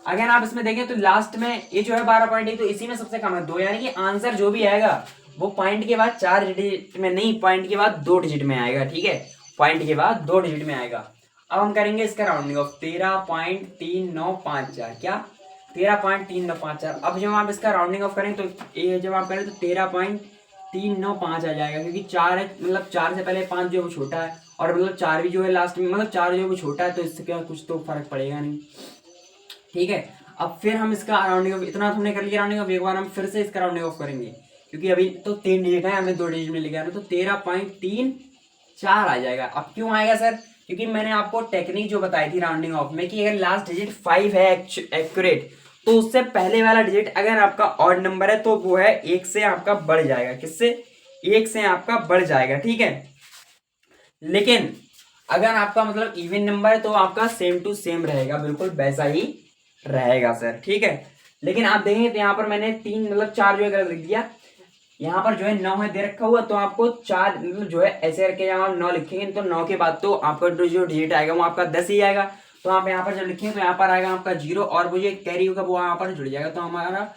A: अगर आप इसमें देखें तो लास्ट में ये जो है 12.1 तो इसी में सबसे कम है 2, यानी कि आंसर जो भी आएगा वो पॉइंट के बाद 4 डिजिट में नहीं, पॉइंट के बाद 2 डिजिट में आएगा। ठीक है, पॉइंट के बाद 2 डिजिट में आएगा। अब हम करेंगे इसका राउंडिंग ऑफ 13.3954, क्या 13.3954। अब जब आप इसका राउंडिंग ऑफ करें तो ये जब आप करें तो 13.395 आ जाएगा, क्योंकि 4 है मतलब 4 से पहले 5 जो है वो छोटा है और मतलब 4 भी जो है लास्ट में मतलब 4 जो है वो छोटा है, तो इससे क्या कुछ तो फर्क पड़ेगा नहीं। ठीक है, अब फिर हम इसका राउंडिंग ऑफ इतना हमने कर लिया राउंडिंग ऑफ, एक बार हम फिर से इसका राउंडिंग ऑफ करेंगे क्योंकि अभी तो 3 डिजिट है, हमें 2 डिजिट में लेके आना, तो 13.3 4 आ जाएगा। अब क्यों आएगा सर? क्योंकि मैंने आपको टेक्निक जो बताई थी राउंडिंग ऑफ में कि अगर लास्ट डिजिट 5 है एक्यूरेट, तो उससे पहले वाला डिजिट अगर आपका ऑड नंबर है तो वो है 1 से आपका बढ़ जाएगा। किससे? 1 से आपका बढ़ जाएगा, ठीक है। लेकिन अगर आपका मतलब इवन नंबर है तो आपका सेम टू सेम रहेगा, बिल्कुल वैसा ही रहेगा सर, ठीक है। लेकिन आप देखेंगे तो यहाँ पर मैंने 3 मतलब 4 जो है लिख दिया, यहाँ पर जो है 9 है दे रखा हुआ, तो आपको 4 मतलब जो है ऐसे करके जब आप 9 लिखेंगे तो 9 के बाद तो आपका जो डिजिट आएगा वो आपका 10 ही आएगा। तो आप यहाँ पर जब लिखेंगे तो यहाँ पर आएगा आपका 0 और वो जो कैरी होगा वो यहाँ पर जुड़ जाएगा, तो हमारा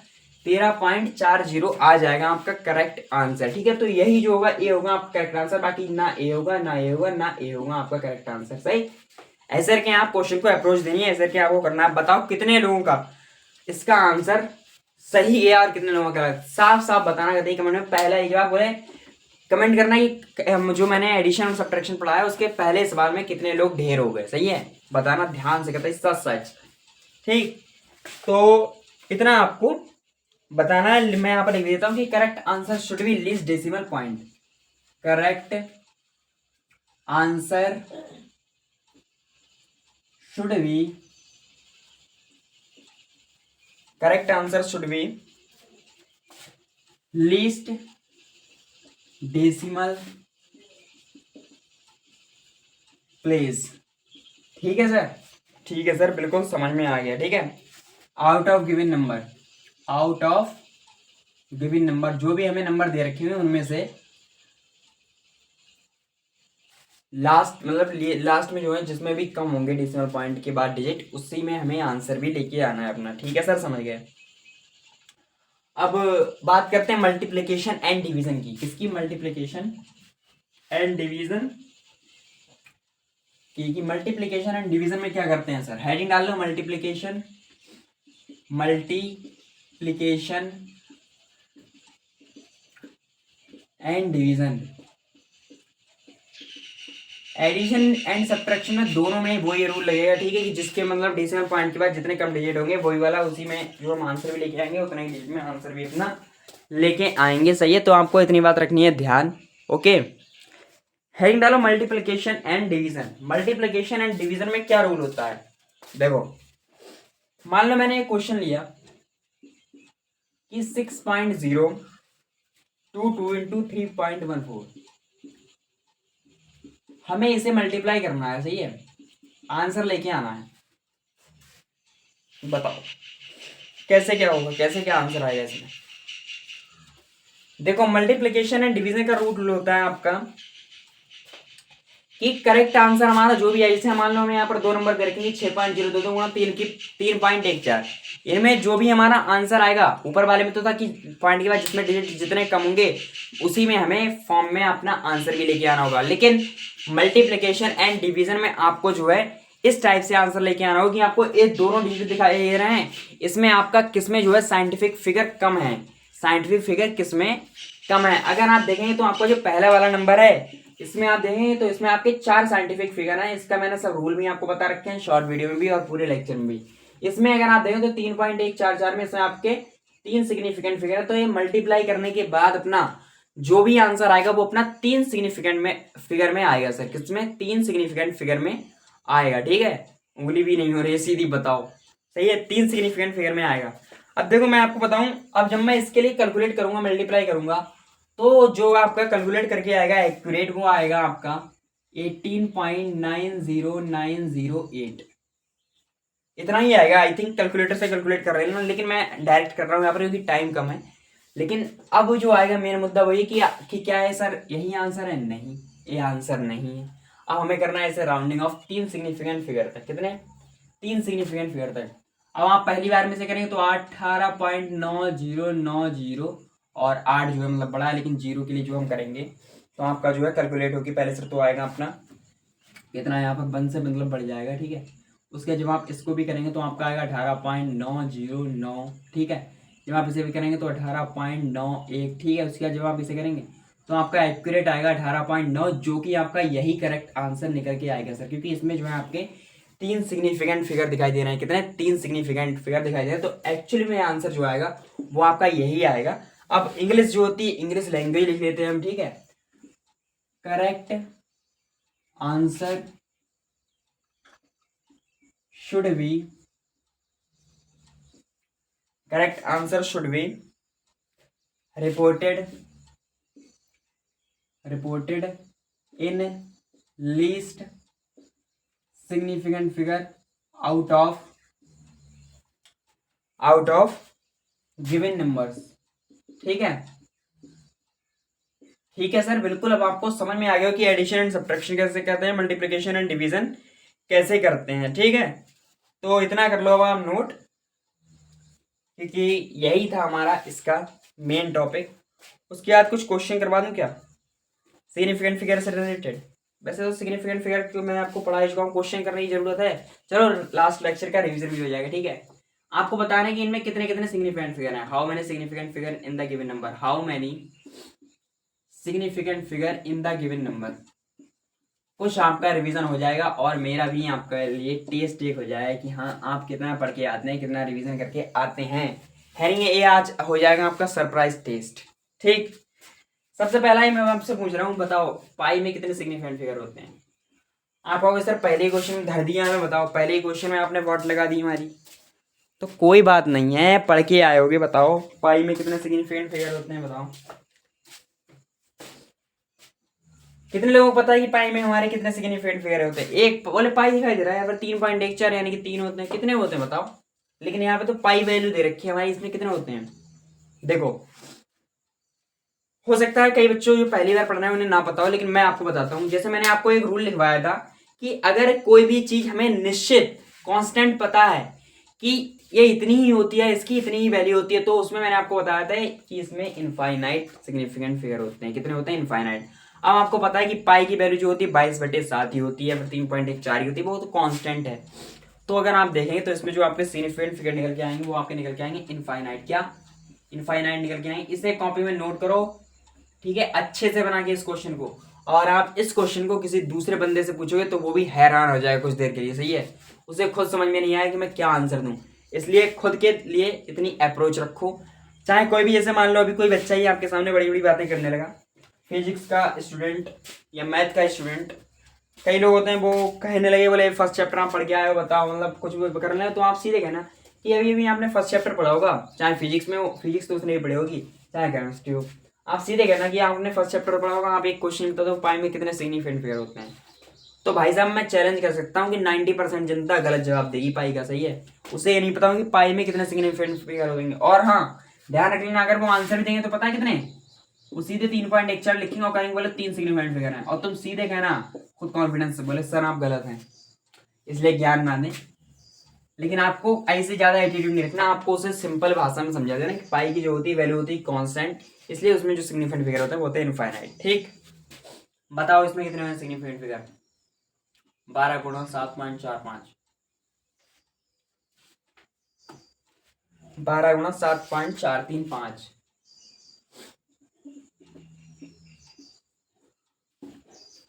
A: 13.40 आ जाएगा आपका करेक्ट आंसर, ठीक है। तो यही जो होगा ए होगा आपका करेक्ट आंसर, बाकी ना ए होगा ना ए होगा ना ए होगा आपका करेक्ट आंसर, सही। ऐसे करके आप क्वेश्चन को अप्रोच देनी है, ऐसे करके आपको करना है। बताओ कितने लोगों का इसका आंसर सही है और कितने लोगों का गलत, साफ साफ बताना। कहते हैं कमेंट में पहला एक जवाब बोले कमेंट करना कि जो मैंने एडिशन और सब्ट्रैक्शन पढ़ाया उसके पहले सवाल में कितने लोग ढेर हो गए, सही है, बताना ध्यान से, कहते हैं सच सच, ठीक। तो इतना आपको बताना है। मैं यहाँ पर लिख देता हूँ कि correct answer should be least decimal point, correct answer should be, correct answer should be least decimal place, ठीक है सर, ठीक है सर, बिल्कुल समझ में आ गया, ठीक है। Out of given number, out of given number, जो भी हमें नंबर दे रखे हुए उनमें से लास्ट मतलब लास्ट में जो है जिसमें भी कम होंगे डेसिमल पॉइंट के बाद डिजिट, उसी में हमें आंसर भी लेके आना है अपना, ठीक है सर, समझ गए। अब बात करते हैं मल्टीप्लिकेशन एंड डिवीजन की। किसकी? मल्टीप्लिकेशन एंड डिवीजन की। मल्टीप्लिकेशन एंड डिवीजन में क्या करते हैं सर? हेडिंग डाल लो, multiplication, multiplication and division. Addition and subtraction में दोनों में वही रूल लगेगा, ठीक है, कि जिसके मतलब डेसिमल पॉइंट के बाद जितने कम डिजिट होंगे वही वाला उसी में जो हम आंसर भी लेके आएंगे उतना ही डिजिट में आंसर भी अपना लेके आएंगे, सही है। तो आपको इतनी बात रखनी है ध्यान, ओके। हेडिंग डालो multiplication and division. Multiplication and division में क्या रूल होता है? देखो, मान लो मैंने एक क्वेश्चन लिया कि 6.022 इंटू 3.14, हमें इसे मल्टीप्लाई करना है, सही है, आंसर लेके आना है। बताओ कैसे क्या होगा, कैसे क्या आंसर आएगा इसमें? देखो, मल्टीप्लिकेशन एंड डिवीजन का रूल होता है आपका कि करेक्ट आंसर हमारा जो भी है, जैसे मान लो हमें यहाँ पर 2 नंबर दे रखेंगे 6.02 गुणा 3.14, इनमें जो भी हमारा आंसर आएगा, ऊपर वाले में तो था कि पॉइंट के बाद जिसमें डिजिट जितने कम होंगे उसी में हमें फॉर्म में अपना आंसर भी लेके आना होगा। लेकिन मल्टीप्लिकेशन एंड डिवीजन में आपको जो है इस टाइप से आंसर लेके आना होगा कि आपको ये दोनों डिजिट दिखाई दे रहे हैं, इसमें आपका किसमें जो है साइंटिफिक फिगर कम है, साइंटिफिक फिगर किसमें कम है। अगर आप देखेंगे तो आपको जो पहला वाला नंबर है इसमें आप देखेंगे तो इसमें आपके 4 साइंटिफिक फिगर हैं। इसका मैंने सब रूल भी आपको बता रखे हैं शॉर्ट वीडियो में भी और पूरे लेक्चर में भी। इसमें अगर आप देखें तो 3.144 में इसमें आपके 3 सिग्निफिकेंट फिगर है, तो ये मल्टीप्लाई करने के बाद अपना जो भी आंसर आएगा वो अपना 3 सिग्निफिकेंट में फिगर में आएगा सर। किसमें? 3 सिग्निफिकेंट फिगर में आएगा, ठीक है। उंगली भी नहीं हो रही, सीधी बताओ, सही है, 3 सिग्निफिकेंट फिगर में आएगा। अब देखो मैं आपको बताऊं, अब जब मैं इसके लिए कैलकुलेट करूंगा, मल्टीप्लाई करूंगा, तो जो आपका कैलकुलेट करके आएगा एक्यूरेट वो आएगा आपका 18.90908, इतना ही आएगा। आई थिंक कैलकुलेटर से कैलकुलेट कर रहे हैं ना, लेकिन मैं डायरेक्ट कर रहा हूँ यहाँ पर क्योंकि टाइम कम है। लेकिन अब जो आएगा मेन मुद्दा वही कि क्या है सर, यही आंसर है? नहीं, ये आंसर नहीं है। अब हमें करना है इसे राउंडिंग ऑफ 3 सिग्निफिकेंट फिगर तक। कितने? 3 सिग्निफिकेंट फिगर तक। अब आप पहली बार में से करेंगे तो 18.9090 और 8 जो है मतलब बड़ा है, लेकिन 0 के लिए जो हम करेंगे तो आपका जो है कैलकुलेट होगी पहले से, तो आएगा अपना कितना, यहाँ पर 1 से मतलब बढ़ जाएगा, ठीक है। उसके जब आप इसको भी करेंगे तो आपका आएगा 18.909, ठीक है। जब आप इसे भी करेंगे तो 18.91, ठीक है। उसके बाद जब आप इसे करेंगे तो आपका एक्यूरेट आएगा 18.9, जो कि आपका यही करेक्ट आंसर निकल के आएगा सर, क्योंकि इसमें जो है आपके 3 सिग्निफिकेंट फिगर दिखाई दे रहे हैं। कितने? 3 सिग्निफिकेंट फिगर दिखाई दे रहे हैं। तो एक्चुअली में आंसर जो आएगा वो आपका यही आएगा। अब इंग्लिश जो होती है, इंग्लिश लैंग्वेज लिख लेते हैं हम, ठीक है। Correct answer should be, correct answer should be reported in least significant figure out of given numbers. ठीक है सर, बिल्कुल। अब आपको समझ में आ गया कि एडिशन एंड सब्ट्रैक्शन कैसे करते हैं, मल्टीप्लिकेशन एंड डिवीजन कैसे करते हैं। ठीक है, तो इतना कर लो अब आप नोट, क्योंकि यही था हमारा इसका मेन टॉपिक। उसके बाद कुछ क्वेश्चन करवा दूं क्या सिग्निफिकेंट फिगर से रिलेटेड? वैसे तो सिग्निफिकेंट फिगर को मैं आपको पढ़ा चुका हूँ, क्वेश्चन करने की जरूरत है। चलो लास्ट लेक्चर का रिवीजन भी हो जाएगा। ठीक है, आपको बताना है कि इनमें कितने कितने सिग्निफिकेंट फिगर हैं। How many significant figure in the given number, how many significant figure in the given number. कुछ आपका रिवीजन हो जाएगा और मेरा भी आपके लिए टेस्ट एक हो जाएगा कि हाँ आप कितना पढ़ के आते हैं, कितना रिवीजन करके आते हैं। हैरिंग ये आज हो जाएगा आपका सरप्राइज टेस्ट। ठीक, सबसे पहला ही मैं आपसे पूछ रहा हूँ, बताओ पाई में कितने सिग्निफिकेंट फिगर होते हैं? आप आओगे सर पहले क्वेश्चन में धर दिया, हमें बताओ पहले क्वेश्चन में आपने वॉट लगा दी हमारी, तो कोई बात नहीं है, पढ़ के आए होगे। बताओ पाई में कितने सिग्निफिकेंट फिगर होते हैं, बताओ कितने लोगों को पता है कि पाई में हमारे कितने सिग्निफिकेंट फिगर होते हैं? एक बोले पाई दिखाई दे रहा है यहाँ पर 3.14 यानी कि 3 होते हैं। कितने होते हैं बताओ? लेकिन यहाँ पे तो पाई वैल्यू दे रखी है हमारी, इसमें कितने होते हैं देखो। हो सकता है कई बच्चों जो पहली बार पढ़ना है उन्हें ना पता हो, लेकिन मैं आपको बताता हूँ। जैसे मैंने आपको एक रूल लिखवाया था कि अगर कोई भी चीज हमें निश्चित कांस्टेंट पता है कि ये इतनी ही होती है, इसकी इतनी ही वैल्यू होती है, तो उसमें मैंने आपको बताया था कि इसमें इनफाइनाइट सिग्निफिकेंट फिगर होते हैं। कितने होते हैं? इनफाइनाइट। अब आपको पता है कि पाई की वैल्यू जो होती है 22/7 ही होती है, फिर 3.14 ही होती है, वो तो कांस्टेंट है। तो अगर आप देखेंगे तो इसमें जो आपके सिग्निफिकेंट फिगर निकल के आएंगे वो आपके निकल के आएंगे इनफाइनाइट। क्या इनफाइनाइट निकल के आएंगे? इसे कॉपी में नोट करो, ठीक है, अच्छे से बना के इस क्वेश्चन को। और आप इस क्वेश्चन को किसी दूसरे बंदे से पूछोगे तो वो भी हैरान हो जाएगा कुछ देर के लिए। सही है, उसे खुद समझ में नहीं आया कि मैं क्या आंसर दूं, इसलिए खुद के लिए इतनी अप्रोच रखो। चाहे कोई भी, जैसे मान लो अभी कोई बच्चा ही आपके सामने बड़ी बड़ी बातें करने लगा, फिजिक्स का स्टूडेंट या मैथ का स्टूडेंट, कई लोग होते हैं वो कहने लगे बोले फर्स्ट चैप्टर आप पढ़ के आए हो, बताओ मतलब कुछ भी कर रहे हो, तो आप सीधे कहना कि अभी अभी आपने फर्स्ट चैप्टर पढ़ा होगा, चाहे फिजिक्स में हो, फिजिक्स तो उसने भी पढ़ी होगी, चाहे केमिस्ट्री हो, आप सीधे कहना कि आपने फर्स्ट चैप्टर पढ़ा होगा, आप एक क्वेश्चन बता दो पाई में कितने सिग्निफिकेंट फिगर होते हैं। तो भाई साहब मैं चैलेंज कर सकता हूँ कि 90% जनता गलत जवाब देगी पाई का। सही है, उसे ये नहीं पता होगा कि पाई में कितने सिग्निफिकेंट फिगर होंगे। और हाँ ध्यान रख लेना, अगर वो आंसर भी देंगे तो पता है कितने, वो सीधे 3.14 लिखेंगे और कहेंगे बोले 3 सिग्निफिकेंट फिगर हैं, और तुम सीधे कहना खुद कॉन्फिडेंस से बोले सर आप गलत हैं, इसलिए ज्ञान ना दें। लेकिन आपको ऐसे ज्यादा एटीट्यूड नहीं रखना, आपको उसे सिंपल भाषा में समझा देना कि पाई की जो होती है वैल्यू होती है कांस्टेंट, इसलिए उसमें जो सिग्निफिकेंट फिगर होता है वो होता है इनफाइनाइट। ठीक, बताओ इसमें कितने हैं सिग्निफिकेंट फिगर? 12 गुणा 7.45, 12 गुणा 7.435।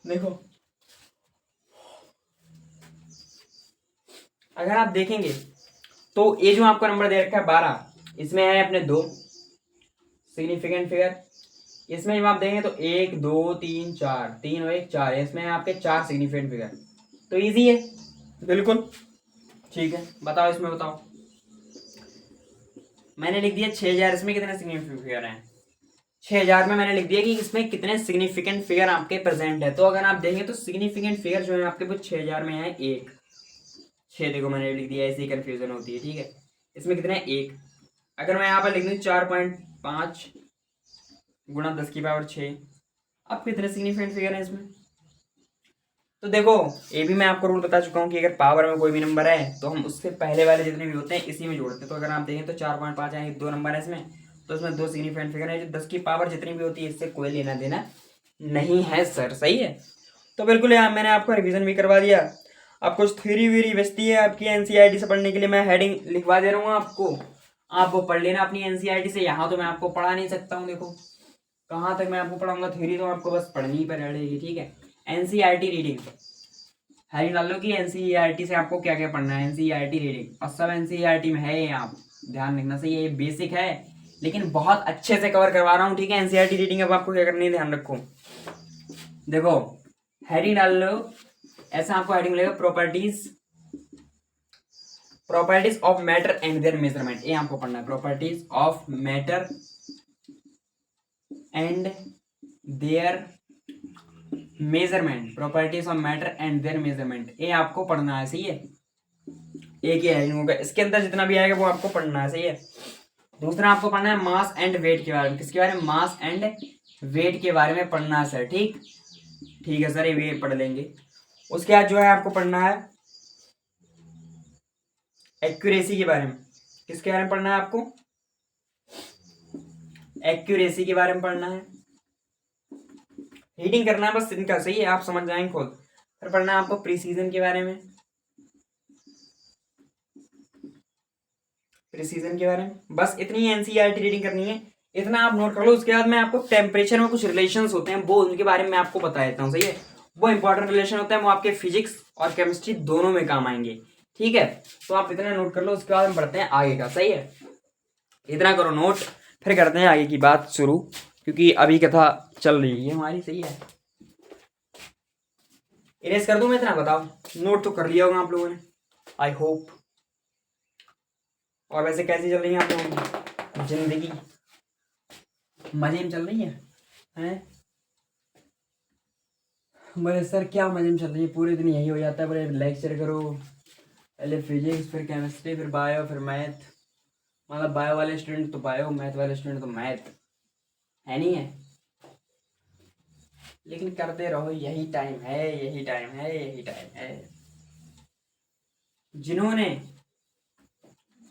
A: देखो अगर आप देखेंगे तो ये जो आपका नंबर दे रखा है 12, इसमें है अपने 2 सिग्निफिकेंट फिगर। इसमें जब आप देखेंगे तो 1 2 3 4, 3 और 1 4, इसमें है आपके 4 सिग्निफिकेंट फिगर। तो इजी है बिल्कुल। ठीक है, बताओ इसमें, बताओ मैंने लिख दिया 6000, इसमें कितने सिग्निफिकेंट फिगर हैं? 6000 में मैंने लिख दिया कि इसमें कितने सिग्निफिकेंट फिगर आपके प्रेजेंट है। तो अगर आप देखें तो सिग्निफिकेंट फिगर जो है आपके वो 6000 में है 1, 6 देखो मैंने लिख दिया, ऐसी कंफ्यूजन होती है। ठीक है, इसमें कितने 1, अगर मैं यहाँ पर लिख दूँ 4.5 गुणा 10⁻6, अब कितने सिग्निफिकेंट फिगर है इसमें? तो देखो ये भी मैं आपको रूल बता चुका हूँ कि अगर पावर में कोई भी नंबर है तो हम उससे पहले वाले जितने भी होते हैं इसी में जोड़ते हैं। तो अगर आप देखें तो 4.5 यानी 2 नंबर है इसमें, तो इसमें 2 सिग्निफिकेंट फिगर है। जो 10 की पावर जितनी भी होती है इससे कोई लेना देना नहीं है सर। सही है, तो बिल्कुल यार मैंने आपको रिविजन भी करवा दिया। अब कुछ थ्योरी व्यूरी बचती है आपकी एनसीईआरटी से पढ़ने के लिए, मैं हेडिंग लिखवा दे रहा हूँ आपको, आप वो पढ़ लेना अपनी एनसीईआरटी से। यहाँ तो मैं आपको पढ़ा नहीं सकता हूँ, देखो कहाँ तक मैं आपको पढ़ाऊंगा, थ्योरी तो आपको बस पढ़नी ही पड़ेगी। ठीक है, एनसीईआरटी रीडिंग हेडिंग डाल लो कि एनसीईआरटी से आपको क्या क्या पढ़ना है, एनसीईआरटी रीडिंग, और सब एनसीईआरटी में है ये, आप ध्यान रखना। सही है, ये बेसिक है लेकिन बहुत अच्छे से कवर करवा रहा हूँ। ठीक है, एनसीईआरटी रीडिंग अब आपको क्या करनी है ध्यान रखो। देखो हेडिंग डाल लो, ऐसा आपको हेडिंग मिलेगा, properties of matter and there measurement. ये आपको पढ़ना है, properties of matter and there measurement, properties of matter and there measurement, ये आपको पढ़ना है। सही है, एक ही हेडिंग होगा, इसके अंदर जितना भी आएगा वो आपको पढ़ना है। सही है। दूसरा आपको पढ़ना है मास एंड वेट के बारे में। किसके बारे में? मास एंड वेट के बारे में पढ़ना है सर। ठीक ठीक है सर, ये पढ़ लेंगे। उसके बाद जो है आपको पढ़ना है एक्यूरेसी के बारे में। किसके बारे में पढ़ना है आपको? एक्यूरेसी के बारे में पढ़ना है। रीडिंग करना है बस इनका। सही है, आप समझ जाएंगे खुद। फिर पढ़ना है आपको प्रीसीजन के बारे में, प्रीसीजन के बारे में। बस इतनी एनसीईआरटी रीडिंग करनी है, इतना आप नोट कर लो। उसके बाद मैं आपको टेम्परेचर में कुछ रिलेशंस होते हैं वो उनके बारे में आपको बता देता हूँ। सही है, वो इंपॉर्टेंट रिलेशन होते हैं, वो आपके फिजिक्स और केमिस्ट्री दोनों में काम आएंगे। ठीक है, तो आप इतना नोट कर लो। उसके बाद हम बढ़ते हैं आगे का। सही है, इतना करो नोट, फिर करते हैं आगे की बात शुरू, क्योंकि अभी कथा चल रही है हमारी। सही है, इरेज कर दूं मैं? इतना बताओ, नोट तो कर लिया होगा आप लोगों ने, आई होप। और वैसे कैसी चल रही है आप लोगों की जिंदगी? मजे में चल रही है हैं? बोले सर क्या मजे में चल रही है? पूरे दिन यही हो जाता है, बोले लेक्चर करो, पहले फिजिक्स, फिर केमिस्ट्री, फिर बायो, फिर मैथ। मतलब बायो वाले स्टूडेंट तो बायो, मैथ वाले स्टूडेंट तो मैथ, है नहीं है? लेकिन करते रहो, यही टाइम है, यही टाइम है, यही टाइम है। जिन्होंने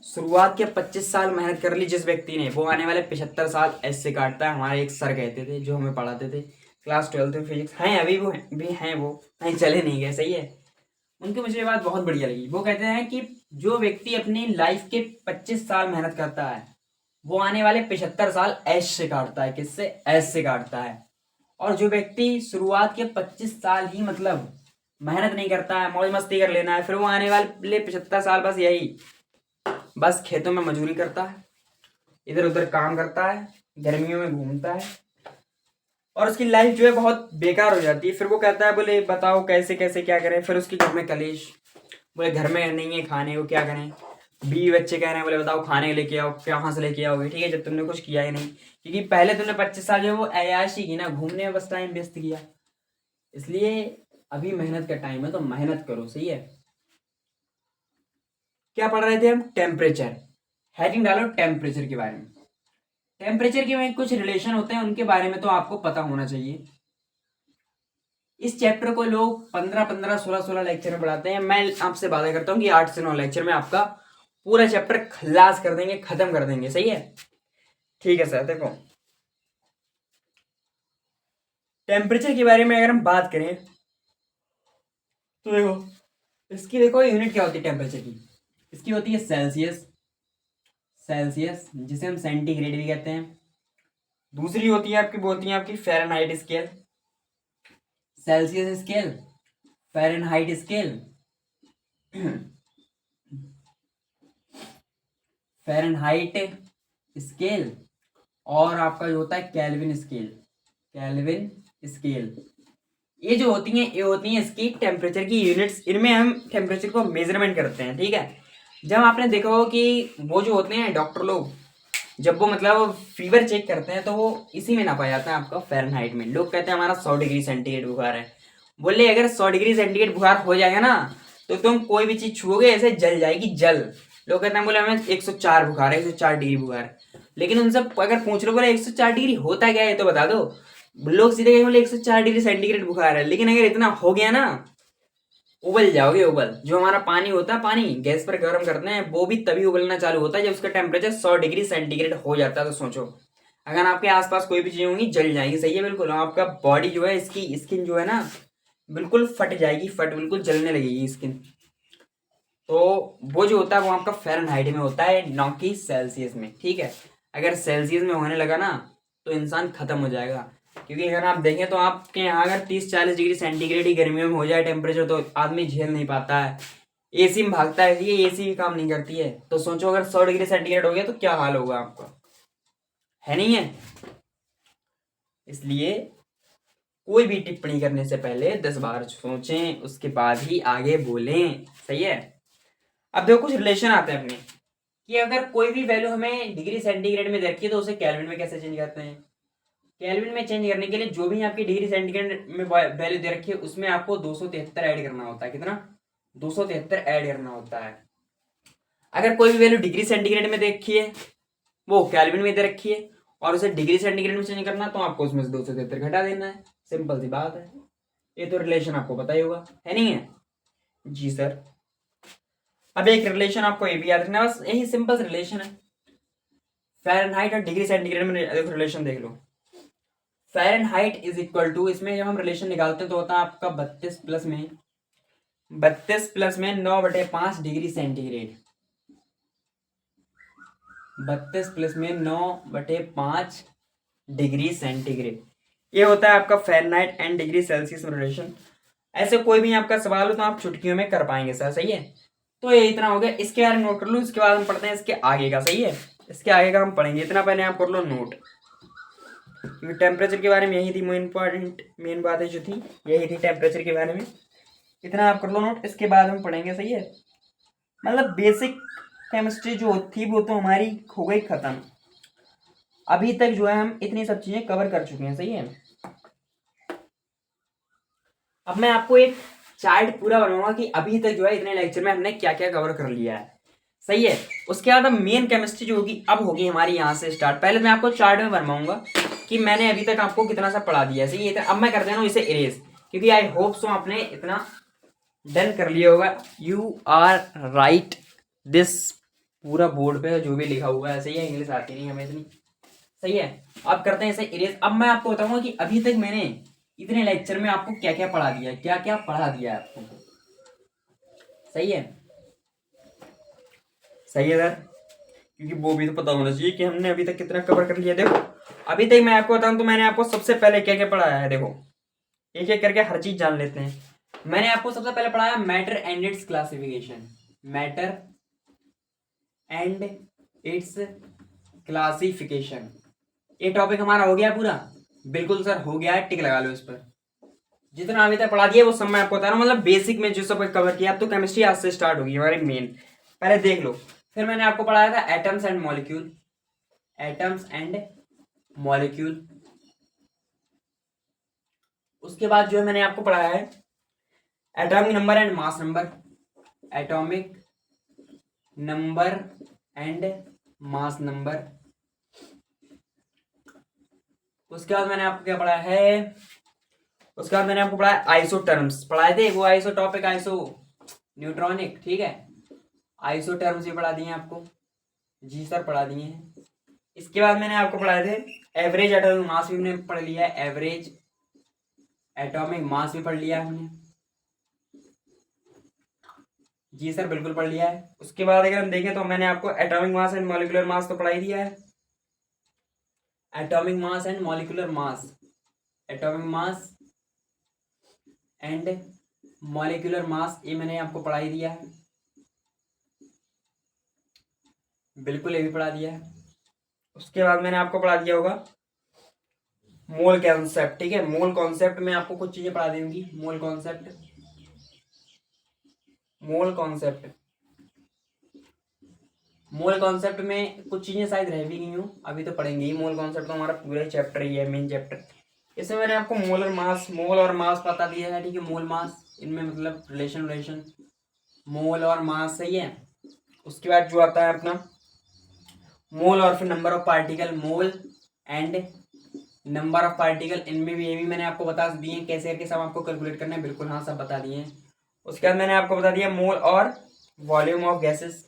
A: शुरुआत के 25 साल मेहनत कर ली जिस व्यक्ति ने, वो आने वाले 75 साल ऐसे काटता है। हमारे एक सर कहते थे जो हमें पढ़ाते थे क्लास 12 में फिजिक्स, हैं अभी वो भी हैं, वो कहीं चले नहीं गए। सही है, उनकी मुझे ये बात बहुत बढ़िया लगी। वो कहते हैं कि जो व्यक्ति अपनी लाइफ के 25 साल मेहनत करता है, वो आने वाले 75 साल ऐश से काटता है। किससे? ऐश से काटता है। और जो व्यक्ति शुरुआत के 25 साल ही मतलब मेहनत नहीं करता है, मौज मस्ती कर लेना है, फिर वो आने वाले 75 साल बस यही, बस खेतों में मजदूरी करता है, इधर उधर काम करता है, गर्मियों में घूमता है, और उसकी लाइफ जो है बहुत बेकार हो जाती है। फिर वो कहता है, बोले बताओ कैसे कैसे क्या करें? फिर उसके घर में कलेश, बोले घर में नहीं है खाने को, क्या करें? बीवी बच्चे कह रहे हैं, बोले बताओ खाने लेके आओ, कहाँ से लेके आओगे? ठीक है, जब तुमने कुछ किया ही नहीं, क्योंकि पहले तुमने 25 साल जो है वो ऐयाशी की ना, घूमने में बस टाइम वेस्ट किया। इसलिए अभी मेहनत का टाइम है, तो मेहनत करो। सही है, क्या पढ़ रहे थे हम? टेम्परेचर। हेडिंग डालो टेम्परेचर के बारे में। टेम्परेचर के में कुछ रिलेशन होते हैं, उनके बारे में तो आपको पता होना चाहिए। इस चैप्टर को लोग 15-15, 16-16 लेक्चर में पढ़ाते हैं। मैं आपसे वादा करता हूँ कि 8 से 9 लेक्चर में आपका पूरा चैप्टर खलास कर देंगे, खत्म कर देंगे। सही है, ठीक है सर। देखो टेम्परेचर के बारे में अगर हम बात करें तो देखो इसकी, देखो यूनिट क्या होती है टेम्परेचर की? इसकी होती है सेल्सियस, सेल्सियस जिसे हम सेंटीग्रेड भी कहते हैं। दूसरी होती है आपकी, बोलती है आपकी Fahrenheit scale, Celsius scale, Fahrenheit scale, Fahrenheit scale, और आपका जो होता है केल्विन स्केल, केल्विन स्केल। ये जो होती हैं, ये होती हैं इसकी टेम्परेचर की यूनिट्स। इनमें हम टेम्परेचर को मेजरमेंट करते हैं। ठीक है, जब आपने देखा हो कि वो जो होते हैं डॉक्टर लोग, जब वो मतलब फीवर चेक करते हैं तो वो इसी में नापा जाता है आपका फ़ारेनहाइट में। लोग कहते हैं हमारा 100 डिग्री सेंटीग्रेड बुखार है। बोले अगर 100 डिग्री सेंटीग्रेड बुखार हो जाएगा ना, तो तुम कोई भी चीज़ छुओगे ऐसे जल जाएगी, जल। लोग कहते हैं बोले हमें 104 बुखार है, 104 डिग्री बुखार है। लेकिन उनसे अगर पूछ लो बोले 104 डिग्री होता क्या है तो बता दो, लोग सीधे कहेंगे बोले 104 डिग्री सेंटीग्रेड बुखार है। लेकिन अगर इतना हो गया ना, उबल जाओगे। उबल, जो हमारा पानी होता है, पानी गैस पर गर्म करते हैं, वो भी तभी उबलना चालू होता है जब उसका टेम्परेचर 100 डिग्री सेंटीग्रेड हो जाता है। तो सोचो, अगर आपके आसपास कोई भी चीज होंगी जल जाएगी। सही है, बिल्कुल। आपका बॉडी जो है, इसकी स्किन जो है ना, बिल्कुल फट जाएगी, फट बिल्कुल जलने लगेगी स्किन। तो वो जो होता है वो आपका फ़ारेनहाइट में होता है, ना कि सेल्सियस में। ठीक है, अगर सेल्सियस में होने लगा ना तो इंसान खत्म हो जाएगा। क्योंकि अगर आप देखें तो आपके यहाँ अगर 30-40 डिग्री सेंटीग्रेड ही गर्मियों में हो जाए टेम्परेचर, तो आदमी झेल नहीं पाता है, एसी में भागता है। ये एसी भी काम नहीं करती है। तो सोचो अगर 100 डिग्री सेंटीग्रेड हो गया तो क्या हाल होगा आपका, है नहीं है? इसलिए कोई भी टिप्पणी करने से पहले 10 बार सोचें, उसके बाद ही आगे बोलें। सही है। अब देखो कुछ रिलेशन आते हैं अपने, कि अगर कोई भी वैल्यू हमें डिग्री सेंटीग्रेड में दे रखी है तो उसे केल्विन में कैसे चेंज करते हैं। केल्विन में चेंज करने के लिए जो भी आपकी डिग्री सेंटीग्रेड में वैल्यू दे रखी है उसमें आपको 273 ऐड करना होता है। कितना? 273 ऐड करना होता है। अगर कोई भी वैल्यू डिग्री सेंटीग्रेड में दे रखी है, वो केल्विन में दे रखी है और उसे डिग्री सेंटीग्रेड में चेंज करना, तो आपको उसमें से 273 घटा देना है। सिंपल सी बात है। ये तो रिलेशन आपको पता ही होगा, है नहीं है? जी सर। अब एक रिलेशन आपको ये भी याद रखना, बस यही सिंपल रिलेशन है। फ़ारेनहाइट और डिग्री सेंटीग्रेड में देखो रिलेशन देख लो। फ़ारेनहाइट इज इक्वल टू, इसमें जब हम रिलेशन निकालते हैं तो होता है आपका 32 प्लस में 9/5 डिग्री सेंटीग्रेड। 32 प्लस में 9/5 डिग्री सेंटीग्रेड, ये होता है आपका फ़ारेनहाइट एंड डिग्री सेल्सियस में रिलेशन। ऐसे कोई भी आपका सवाल हो तो आप चुटकियों में कर पाएंगे सर। सही है। तो ये इतना हो गया, इसके बारे में नोट कर लो। इसके बाद हम पढ़ते हैं इसके आगे का। सही है। इसके आगे का हम पढ़ेंगे, इतना पहले आप कर लो नोट, क्योंकि टेम्परेचर के बारे में यही थी मेन बातें जो थी, यही थी टेम्परेचर के बारे में। इतना आप कर लो नोट, इसके बाद हम पढ़ेंगे। सही है। मतलब बेसिक केमिस्ट्री जो थी वो तो हमारी हो गई खत्म। अभी तक जो है हम इतनी सब चीजें कवर कर चुके हैं। सही है। अब मैं आपको एक चार्ट पूरा बनाऊंगा कि अभी तक जो है इतने लेक्चर में हमने क्या क्या कवर कर लिया है। सही है। उसके बाद अब मेन केमिस्ट्री जो होगी अब होगी हमारी यहाँ से स्टार्ट। पहले मैं आपको चार्ट में बनवाऊंगा कि मैंने अभी तक आपको कितना सा पढ़ा दिया है। सही है। अब मैं कर देना इसे इरेज, क्योंकि आई होप सो आपने इतना डन कर लिया होगा। यू आर राइट दिस, पूरा बोर्ड पे जो भी लिखा हुआ है। सही है। इंग्लिश आती नहीं हमें इतनी। सही है। अब करते हैं इसे इरेज। अब मैं आपको बताऊंगा कि अभी तक मैंने इतने लेक्चर में आपको क्या क्या पढ़ा दिया है, क्या क्या पढ़ा दिया है आपको। सही है। सही है सर, क्योंकि वो भी तो पता होना चाहिए कि हमने अभी तक कितना कवर कर लिया। देखो अभी तक मैं आपको बताऊं तो मैंने आपको सबसे पहले क्या क्या पढ़ाया है। देखो एक एक करके हर चीज जान लेते हैं। मैंने आपको सबसे पहले पढ़ाया matter and it's classification. Matter and it's classification, ये टॉपिक हमारा हो गया पूरा। बिल्कुल सर हो गया है, टिक लगा लो इस पर। जितना अभी तक पढ़ा दिया वो सब मैं आपको बता रहा हूँ, मतलब बेसिक में जो सब कवर किया। अब तो केमिस्ट्री आज से स्टार्ट होगी हमारी मेन, पहले देख लो। फिर मैंने आपको पढ़ाया था atoms and molecule. Atoms and molecule. उसके बाद जो है मैंने आपको पढ़ाया है atomic number and mass number. Atomic number and mass number. उसके बाद मैंने आपको क्या पढ़ाया है, उसके बाद मैंने आपको पढ़ाया आइसो टर्म्स पढ़ाए थे, वो आइसो टॉपिक आइसो न्यूट्रॉनिक। ठीक है। आइसो टर्म्स भी पढ़ा दिए आपको। जी सर पढ़ा दिए हैं। इसके बाद मैंने आपको पढ़ाए थे एवरेज एटॉमिक मास भी हमने पढ़ लिया है। एवरेज एटॉमिक मास भी पढ़ लिया है हमने। जी सर बिल्कुल पढ़ लिया है। उसके बाद अगर हम देखें तो मैंने आपको atomic mass and molecular mass तो पढ़ा ही दिया है। Atomic mass and molecular mass, atomic mass and molecular mass, ये मैंने आपको पढ़ा ही दिया है। बिल्कुल ये भी पढ़ा दिया है। उसके बाद मैंने आपको पढ़ा दिया होगा मोल कॉन्सेप्ट। ठीक है। मोल कॉन्सेप्ट में आपको कुछ चीजें पढ़ा देंगी। Mole concept, mole concept, mole concept में कुछ चीजें शायद रह भी गई हूँ, अभी तो पढ़ेंगे ही। मोल कॉन्सेप्ट तो हमारा पूरा चैप्टर ही है, मेन चैप्टर। इसमें मैंने आपको मोल और मास, मोल और मास बता दिया है। ठीक है। मोल मास, इनमें मतलब रिलेशन मोल और मास। सही है। उसके बाद जो आता है अपना मोल और फिर number of particle, mole and number of particle, इनमें भी ये भी मैंने आपको बता दिए कैसे करके सब आपको कैलकुलेट करना है। बिल्कुल हाँ सब बता दिए हैं। उसके बाद मैंने आपको बता दिया मोल और वॉल्यूम ऑफ गैसेस,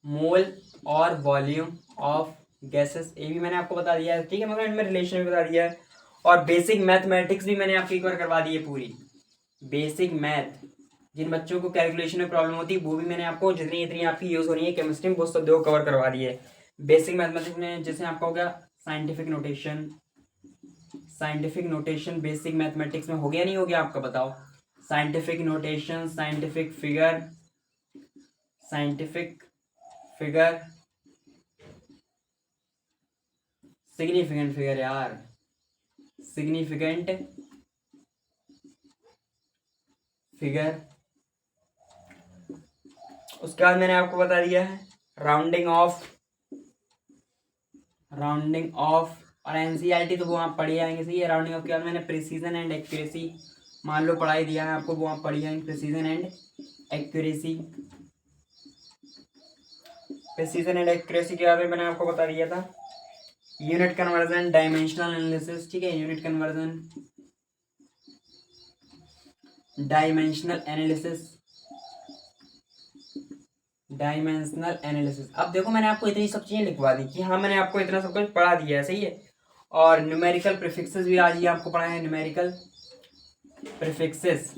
A: मोल और वॉल्यूम ऑफ गैसेस, ये भी मैंने आपको बता दिया है। ठीक है। मतलब इनमें रिलेशन भी बता दिया है। और बेसिक मैथमेटिक्स भी मैंने आपकी कवर करवा दी है पूरी। बेसिक मैथ, जिन बच्चों को कैलकुलेशन में प्रॉब्लम होती है वो भी मैंने आपको जितनी इतनी आपकी यूज हो रही है केमिस्ट्री में वो सब दो कवर करवा दी है। बेसिक मैथमेटिक्स में जैसे आपका हो गया scientific notation, scientific notation basic mathematics में हो गया नहीं हो गया आपका बताओ। Scientific notation, scientific figure, scientific figure, significant figure यार, सिग्निफिकेंट फिगर। उसके बाद मैंने आपको बता दिया है राउंडिंग ऑफ और एनसीईआरटी तो वो आप पढ़ी जाएंगे, सही है। राउंडिंग ऑफ के बाद मैंने प्रिसीजन एंड एक्यूरेसी मान लो पढ़ाई दिया है आपको, वो आप पढ़ी जाएंगे। प्रिसीजन एंड एक्यूरेसी के बाद में मैंने आपको बता दिया था यूनिट कन्वर्जन, डायमेंशनल एनालिसिस, ठीक है। Unit conversion, dimensional analysis. अब देखो मैंने आपको इतनी सब चीजें लिखवा दी कि हाँ मैंने आपको इतना सब कुछ पढ़ा दिया है, सही है। और न्यूमेरिकल प्रीफिक्सेस भी आज ही आपको पढ़ा है। न्यूमेरिकल प्रीफिक्सेस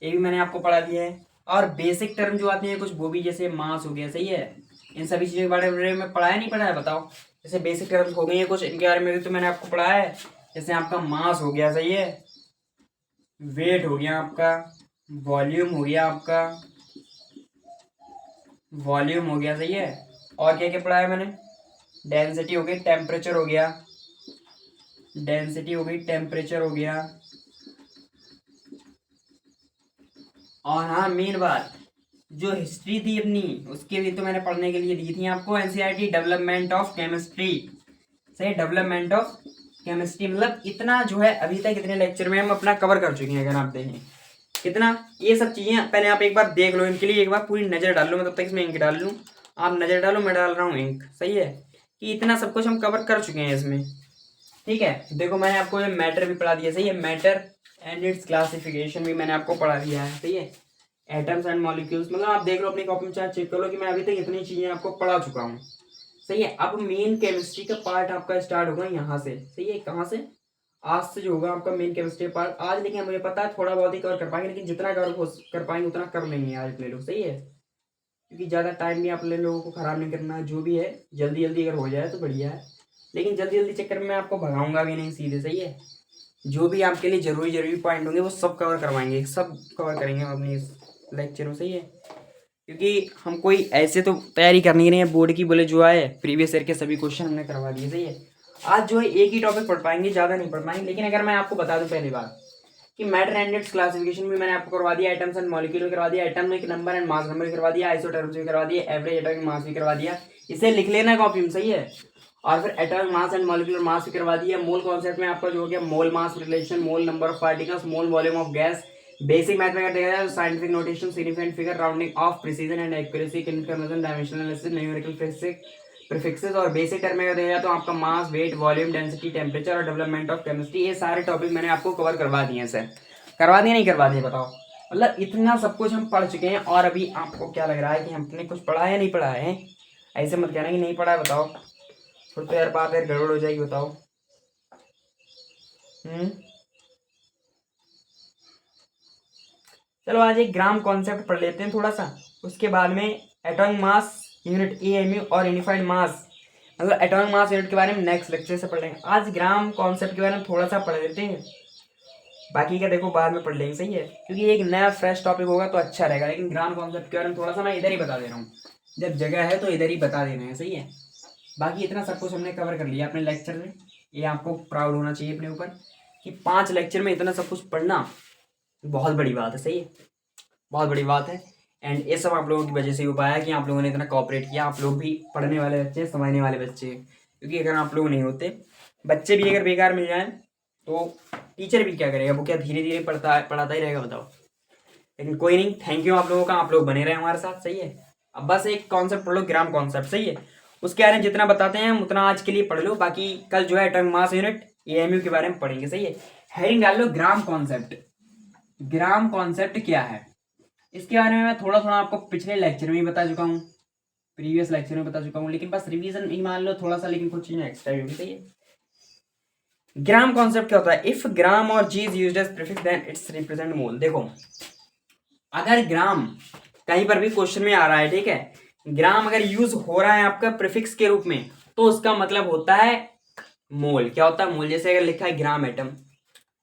A: ये भी मैंने आपको पढ़ा दिया है। और बेसिक टर्म जो आती है कुछ वो भी, जैसे मास हो गया, सही है। इन सभी चीज़ों के बारे में पढ़ा है नहीं पढ़ा है बताओ। जैसे बेसिक टर्म्स हो गई है कुछ, इनके बारे में भी तो मैंने आपको पढ़ा है। जैसे आपका मास हो गया, सही है। वेट हो गया आपका, वॉल्यूम हो गया आपका, सही है। और क्या क्या पढ़ा है मैंने? डेंसिटी हो गई, टेम्परेचर हो गया, और हाँ मेन बात जो हिस्ट्री थी अपनी, उसके भी तो मैंने पढ़ने के लिए दी थी आपको एनसीईआरटी, डेवलपमेंट ऑफ केमिस्ट्री, सही। डेवलपमेंट ऑफ केमिस्ट्री मतलब इतना जो है अभी तक इतने लेक्चर में हम अपना कवर कर चुके हैं। अगर आप देखें कितना ये सब चीजें पहले आप एक बार देख लो, इनके लिए एक बार पूरी नजर डाल लो। मैं तब तक इसमें इंक डाल लूँ, आप नजर डालो, मैं डाल रहा हूँ इंक, सही है। कि इतना सब कुछ हम कवर कर चुके हैं इसमें, ठीक है। देखो मैंने आपको ये मैटर भी पढ़ा दिया, सही है। मैटर एंड इट्स क्लासिफिकेशन भी मैंने आपको पढ़ा दिया है, सही है। एटम्स एंड मॉलिक्यूल्स, मतलब आप देख लो अपनी कॉपी में, चाहे चेक कर लो कि मैं अभी तक इतनी चीजें आपको पढ़ा चुका हूँ, सही है। अब मेन केमिस्ट्री का पार्ट आपका स्टार्ट होगा यहाँ से, सही है। कहाँ से? आज से जो होगा आपका मेन केमिस्ट्री पार्ट। आज लेकिन मुझे पता है थोड़ा बहुत ही कवर कर पाएंगे, लेकिन जितना कर पाएंगे उतना कर लेंगे आज अपने लोग, सही है। क्योंकि ज़्यादा टाइम भी आप लोगों को खराब नहीं करना है। जो भी है जल्दी जल्दी अगर हो जाए तो बढ़िया है, लेकिन जल्दी जल्दी चक्कर में आपको भगाऊंगा भी नहीं सीधे, सही है। जो भी आपके लिए जरूरी पॉइंट होंगे वो सब कवर करवाएंगे, सब कवर करेंगे हम अपनी इस लेक्चर में, सही है। क्योंकि हम कोई ऐसे तो तैयारी करनी नहीं है बोर्ड की, बोले जो आए प्रीवियस ईयर के सभी क्वेश्चन हमने करवा दिए, सही है। आज जो है एक ही टॉपिक पढ़ पाएंगे, ज़्यादा नहीं पढ़ पाएंगे। लेकिन अगर मैं आपको बता दूं पहली बार कि मैटर एंड इट्स क्लासिफिकेशन भी मैंने आपको करवा दिया, एटम्स एंड मॉलिक्यूल भी करवा दिया, एटम में नंबर एंड मास नंबर भी करवा दिया, आइसोटर्म्स भी करवा दिया, एवरेज एटॉमिक मास भी करवा दिया। इसे लिख लेना कॉपी में, सही है। और फिर atomic mass and molecular mass भी करवा दिया। मोल कॉन्सेप्ट में आपका जो हो गया mole mass relation, mole number of particles, mole volume of gas. Basic math में अगर देखा जाए तो scientific notation, significant figure, rounding off, precision and accuracy, conversion, dimensional analysis, numerical prefixes. और बेसिक टर्म में देखा तो आपका mass, weight, volume, density, temperature और डेवलपमेंट ऑफ केमिस्ट्री, ये सारे टॉपिक मैंने आपको कवर करवा दिए हैं सर। करवा दिए नहीं करवा दिए बताओ? मतलब इतना सब कुछ हम पढ़ चुके हैं। और अभी आपको क्या लग रहा है कि हमने कुछ पढ़ा है नहीं पढ़ा है? ऐसे मत कहना कि नहीं पढ़ा है, बताओ। फिर तो यार बात यार गड़बड़ हो जाएगी, बताओ। चलो आज एक ग्राम कॉन्सेप्ट पढ़ लेते हैं थोड़ा सा, उसके बाद में एटॉमिक मास यूनिट एएमयू और यूनिफाइड मास, मतलब एटॉमिक मास यूनिट के बारे में नेक्स्ट लेक्चर से पढ़ लेंगे। आज ग्राम कॉन्सेप्ट के बारे में थोड़ा सा पढ़ लेते हैं, बाकी का देखो बाद में पढ़ लेंगे, सही है। क्योंकि एक नया फ्रेश टॉपिक होगा तो अच्छा रहेगा। लेकिन ग्राम कॉन्सेप्ट के बारे में थोड़ा सा मैं इधर ही बता दे रहा हूँ, जब जगह है तो इधर ही बता देना है, सही है। बाकी इतना सब कुछ हमने कवर कर लिया अपने लेक्चर में। ये आपको प्राउड होना चाहिए अपने ऊपर कि 5 लेक्चर में इतना सब कुछ पढ़ना बहुत बड़ी बात है, सही है। बहुत बड़ी बात है। एंड ये सब आप लोगों की वजह से हो पाया कि आप लोगों ने इतना कॉपरेट किया। आप लोग भी पढ़ने वाले बच्चे, समझने वाले बच्चे। क्योंकि अगर आप लोग नहीं होते, बच्चे भी अगर बेकार मिल जाए तो टीचर भी क्या करेगा? वो क्या धीरे धीरे पढ़ाता ही रहेगा, बताओ। लेकिन कोई नहीं, थैंक यू आप लोगों का, आप लोग बने रहे हमारे साथ, सही है। अब बस एक कॉन्सेप्ट पढ़ लो, ग्राम कॉन्सेप्ट, सही है। उसके बारे में जितना बताते हैं उतना आज के लिए पढ़ लो। बाकी कल जो है एटॉमिक मास यूनिट एएमयू के बारे में पढ़ेंगे, सही है। हेडिंग डाल लो ग्राम कॉन्सेप्ट। ग्राम कॉन्सेप्ट क्या है इसके बारे में मैं थोड़ा थोड़ा आपको पिछले लेक्चर में ही बता चुका हूँ, प्रीवियस लेक्चर में बता चुका हूँ। लेकिन बस रिवीजन ही मान लो थोड़ा सा, लेकिन कुछ चीजें एक्स्ट्रा होगी, सही है। ग्राम कॉन्सेप्ट क्या होता है? इफ ग्राम और G is used as prefix then it's represent mole. देखो अगर ग्राम कहीं पर भी क्वेश्चन में आ रहा है, ठीक है, ग्राम अगर यूज हो रहा है आपका प्रीफिक्स के रूप में, तो उसका मतलब होता है मोल। क्या होता है? मोल। जैसे अगर लिखा है ग्राम एटम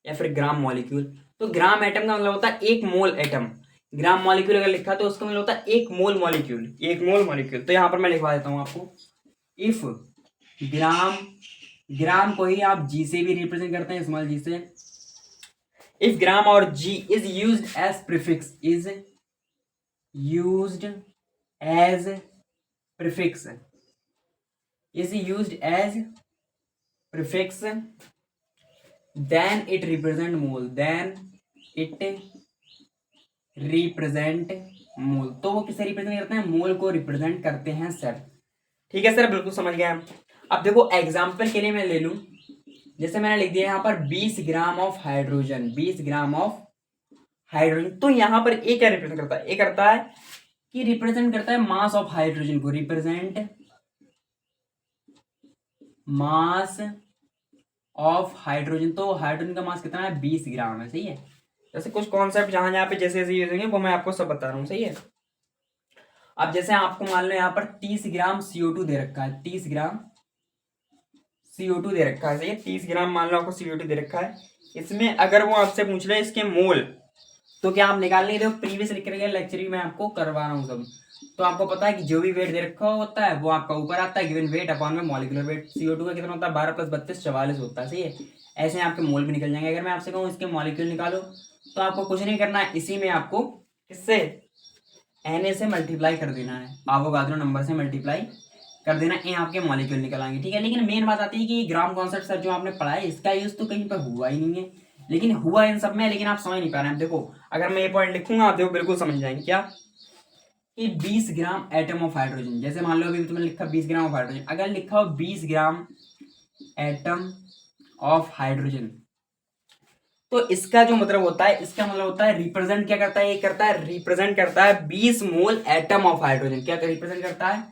A: या फिर ग्राम मॉलिक्यूल, तो ग्राम एटम का मतलब होता है एक मोल एटम। ग्राम मॉलिक्यूल अगर लिखा तो उसका मतलब होता है एक मोल मॉलिक्यूल, एक मोल मॉलिक्यूल। तो यहां पर मैं लिखवा देता हूं आपको, इफ ग्राम, ग्राम को ही आप जी से भी रिप्रेजेंट करते हैं, स्मॉल जी से। इफ ग्राम और G is used as prefix, is used as prefix, is used as prefix, then it represent mole, then it represent मोल। तो वो किसे रिप्रेजेंट करते हैं? मोल को रिप्रेजेंट करते हैं सर। ठीक है सर, बिल्कुल समझ गए हम। अब देखो एग्जाम्पल के लिए मैं ले लूं, जैसे मैंने लिख दिया यहाँ पर 20 gram of hydrogen, 20 gram of hydrogen. तो यहाँ पर ए क्या रिप्रेजेंट करता है? ए करता है कि रिप्रेजेंट करता है मास ऑफ हाइड्रोजन को, रिप्रेजेंट मास ऑफ हाइड्रोजन। तो हाइड्रोजन का मास कितना है? 20 ग्राम है, सही है। जैसे कुछ कॉन्सेप्ट जहां जहां पे जैसे जैसे यूज होंगे वो मैं आपको सब बता रहा हूँ, सही है। अब जैसे आपको मान लो यहाँ पर 30 ग्राम CO2 दे रखा है, 30 ग्राम CO2 दे रखा है, सही है। 30 ग्राम मान लो आपको CO2 दे रखा है। इसमें अगर वो आपसे पूछ ले इसके मोल, तो क्या आप निकाल लेंगे? देखो प्रीवियस लेक्चर भी मैं आपको करवा रहा हूँ सब। तो आपको पता है कि जो भी वेट दे रखा होता है वो आपका ऊपर आता है, गिवन वेट अपॉन में मॉलिक्यूलर वेट। CO2 का कितना होता है? 12 + 32 44 होता है, सही है। ऐसे आपके मोल भी निकल जाएंगे। अगर मैं आपसे कहूँ इसके मॉलिक्यूल निकालो, तो आपको कुछ नहीं करना है, इसी में आपको इससे Na से मल्टीप्लाई कर देना है, एवोगाड्रो नंबर से मल्टीप्लाई कर देना, ये आपके मॉलिक्यूल निकल आएंगे, ठीक है। लेकिन मेन बात आती है कि ग्राम कॉन्सेप्ट सर जो आपने पढ़ा है इसका यूज तो कहीं पर हुआ ही नहीं है, लेकिन हुआ इन सब में, लेकिन आप समझ नहीं पा रहे हैं। देखो अगर मैं ये पॉइंट लिखूंगा आप देखो बिल्कुल समझ जाएंगे। क्या कि 20 ग्राम एटम ऑफ हाइड्रोजन, जैसे मान लो अभी तुमने लिखा 20 ग्राम ऑफ हाइड्रोजन, अगर लिखा हो 20 ग्राम एटम ऑफ हाइड्रोजन, तो इसका जो मतलब होता है, इसका मतलब होता है रिप्रेजेंट क्या करता है? ये करता है रिप्रेजेंट करता है 20 मोल एटम ऑफ हाइड्रोजन। क्या रिप्रेजेंट करता है?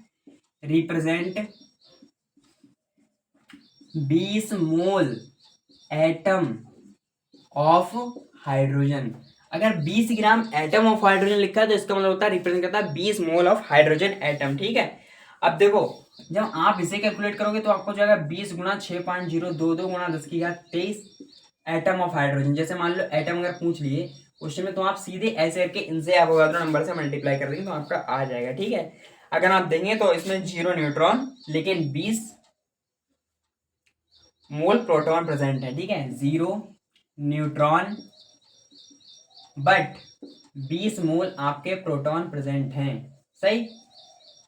A: Represent 20 mole atom of hydrogen. अगर 20 ग्राम एटम ऑफ हाइड्रोजन लिखा है तो इसका मतलब होता है रिप्रेजेंट करता है 20 मोल ऑफ हाइड्रोजन एटम, ठीक है। अब देखो जब आप इसे कैलकुलेट करोगे तो आपको जाएगा 20 गुणा 6.022 गुणा 10⁻23 एटम ऑफ हाइड्रोजन। जैसे मान लो एटम अगर पूछ लिए क्वेश्चन में, तो आप सीधे ऐसे करके इनसे एवोगाड्रो नंबर से मल्टीप्लाई कर देंगे तो आपका आ जाएगा, ठीक है। अगर आप देंगे तो इसमें 0 न्यूट्रॉन लेकिन 20 मोल प्रोटॉन प्रेजेंट है, ठीक है। 0 न्यूट्रॉन बट 20 मोल आपके प्रोटॉन प्रेजेंट हैं, सही।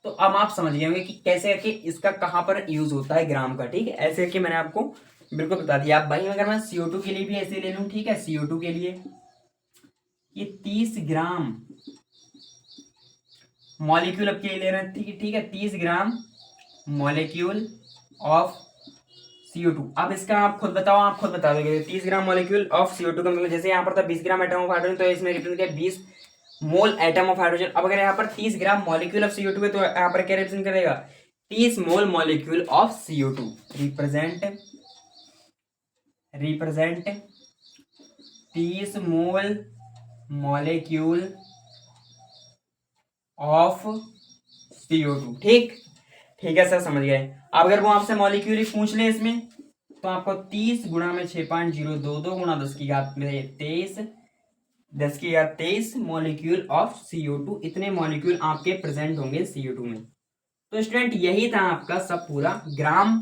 A: तो अब आप समझ गए होंगे कि कैसे करके इसका कहां पर यूज होता है ग्राम का, ठीक है। ऐसे करके मैंने आपको बिल्कुल बता दिया। अब भाई अगर मैं CO2 के लिए भी ऐसे ले लूं, ठीक है, CO2 के लिए ये 30 ग्राम मॉलिक्यूल अब के ले रहे हैं, ठीक है, 30 ग्राम मॉलिक्यूल ऑफ CO2। अब इसका आप खुद बताओ, आप खुद बता दोगे। 30 ग्राम मॉलिक्यूल ऑफ CO2 का मतलब जैसे यहाँ पर था 20 ग्राम एटम ऑफ हाइड्रोजन, तो इसमें रिप्रेजेंट किया 20 मोल एटम ऑफ हाइड्रोजन। अब अगर यहाँ पर 30 ग्राम मॉलिक्यूल ऑफ CO2 है तो यहाँ पर क्या रिप्रेजेंट करेगा? 30 mole molecule of CO2 represent 30 mole molecule of CO2, ठीक ठीक है सर, समझ गए। अब अगर वो आपसे मॉलिक्यूल ही पूछ ले इसमें, तो आपको 30 गुणा में 6.022 गुणा 10⁻23 मॉलिक्यूल ऑफ CO2, इतने मॉलिक्यूल आपके प्रेजेंट होंगे CO2 में। तो स्टूडेंट यही था आपका सब पूरा ग्राम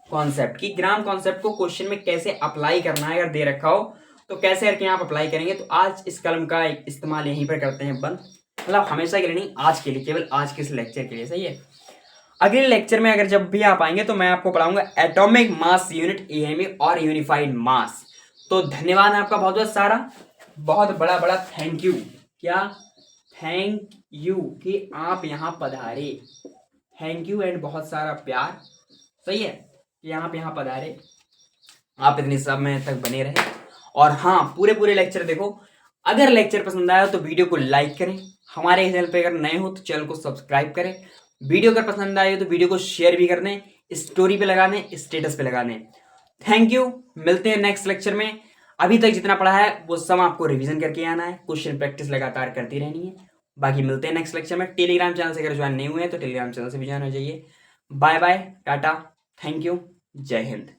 A: कॉन्सेप्ट, कि ग्राम कॉन्सेप्ट को क्वेश्चन में कैसे अप्लाई करना है। अगर दे रखा हो तो कैसे करके आप अप्लाई करेंगे। तो आज इस कलम का इस्तेमाल यहीं पर करते हैं बंद, मतलब हमेशा के लिए नहीं, आज के लिए, केवल आज के इस लेक्चर के लिए, सही है। अगले लेक्चर में अगर जब भी आप आएंगे तो मैं आपको पढ़ाऊंगा एटॉमिक मास यूनिट AMU और यूनिफाइड मास। तो धन्यवाद आपका बहुत बहुत सारा, बहुत बड़ा बड़ा थैंक यू। क्या? थैंक यू कि आप यहाँ पधारे, थैंक यू एंड बहुत सारा प्यार, सही है, कि आप यहाँ पधारे, आप इतने समय तक बने रहे। और हाँ, पूरे लेक्चर देखो। अगर लेक्चर पसंद आया तो वीडियो को लाइक करें, हमारे चैनल पे अगर नए हो तो चैनल को सब्सक्राइब करें। वीडियो अगर पसंद आए तो वीडियो को शेयर भी कर दें, स्टोरी पे लगा दें, स्टेटस पे लगा दें। थैंक यू, मिलते हैं नेक्स्ट लेक्चर में। अभी तक जितना पढ़ा है वो सब आपको रिवीजन करके आना है, क्वेश्चन प्रैक्टिस लगातार करती रहनी है। बाकी मिलते हैं नेक्स्ट लेक्चर में। टेलीग्राम चैनल से अगर ज्वाइन नहीं हुए हैं तो टेलीग्राम चैनल से भी ज्वाइन हो जाइए। Bye bye, ta ta, thank you, जय हिंद।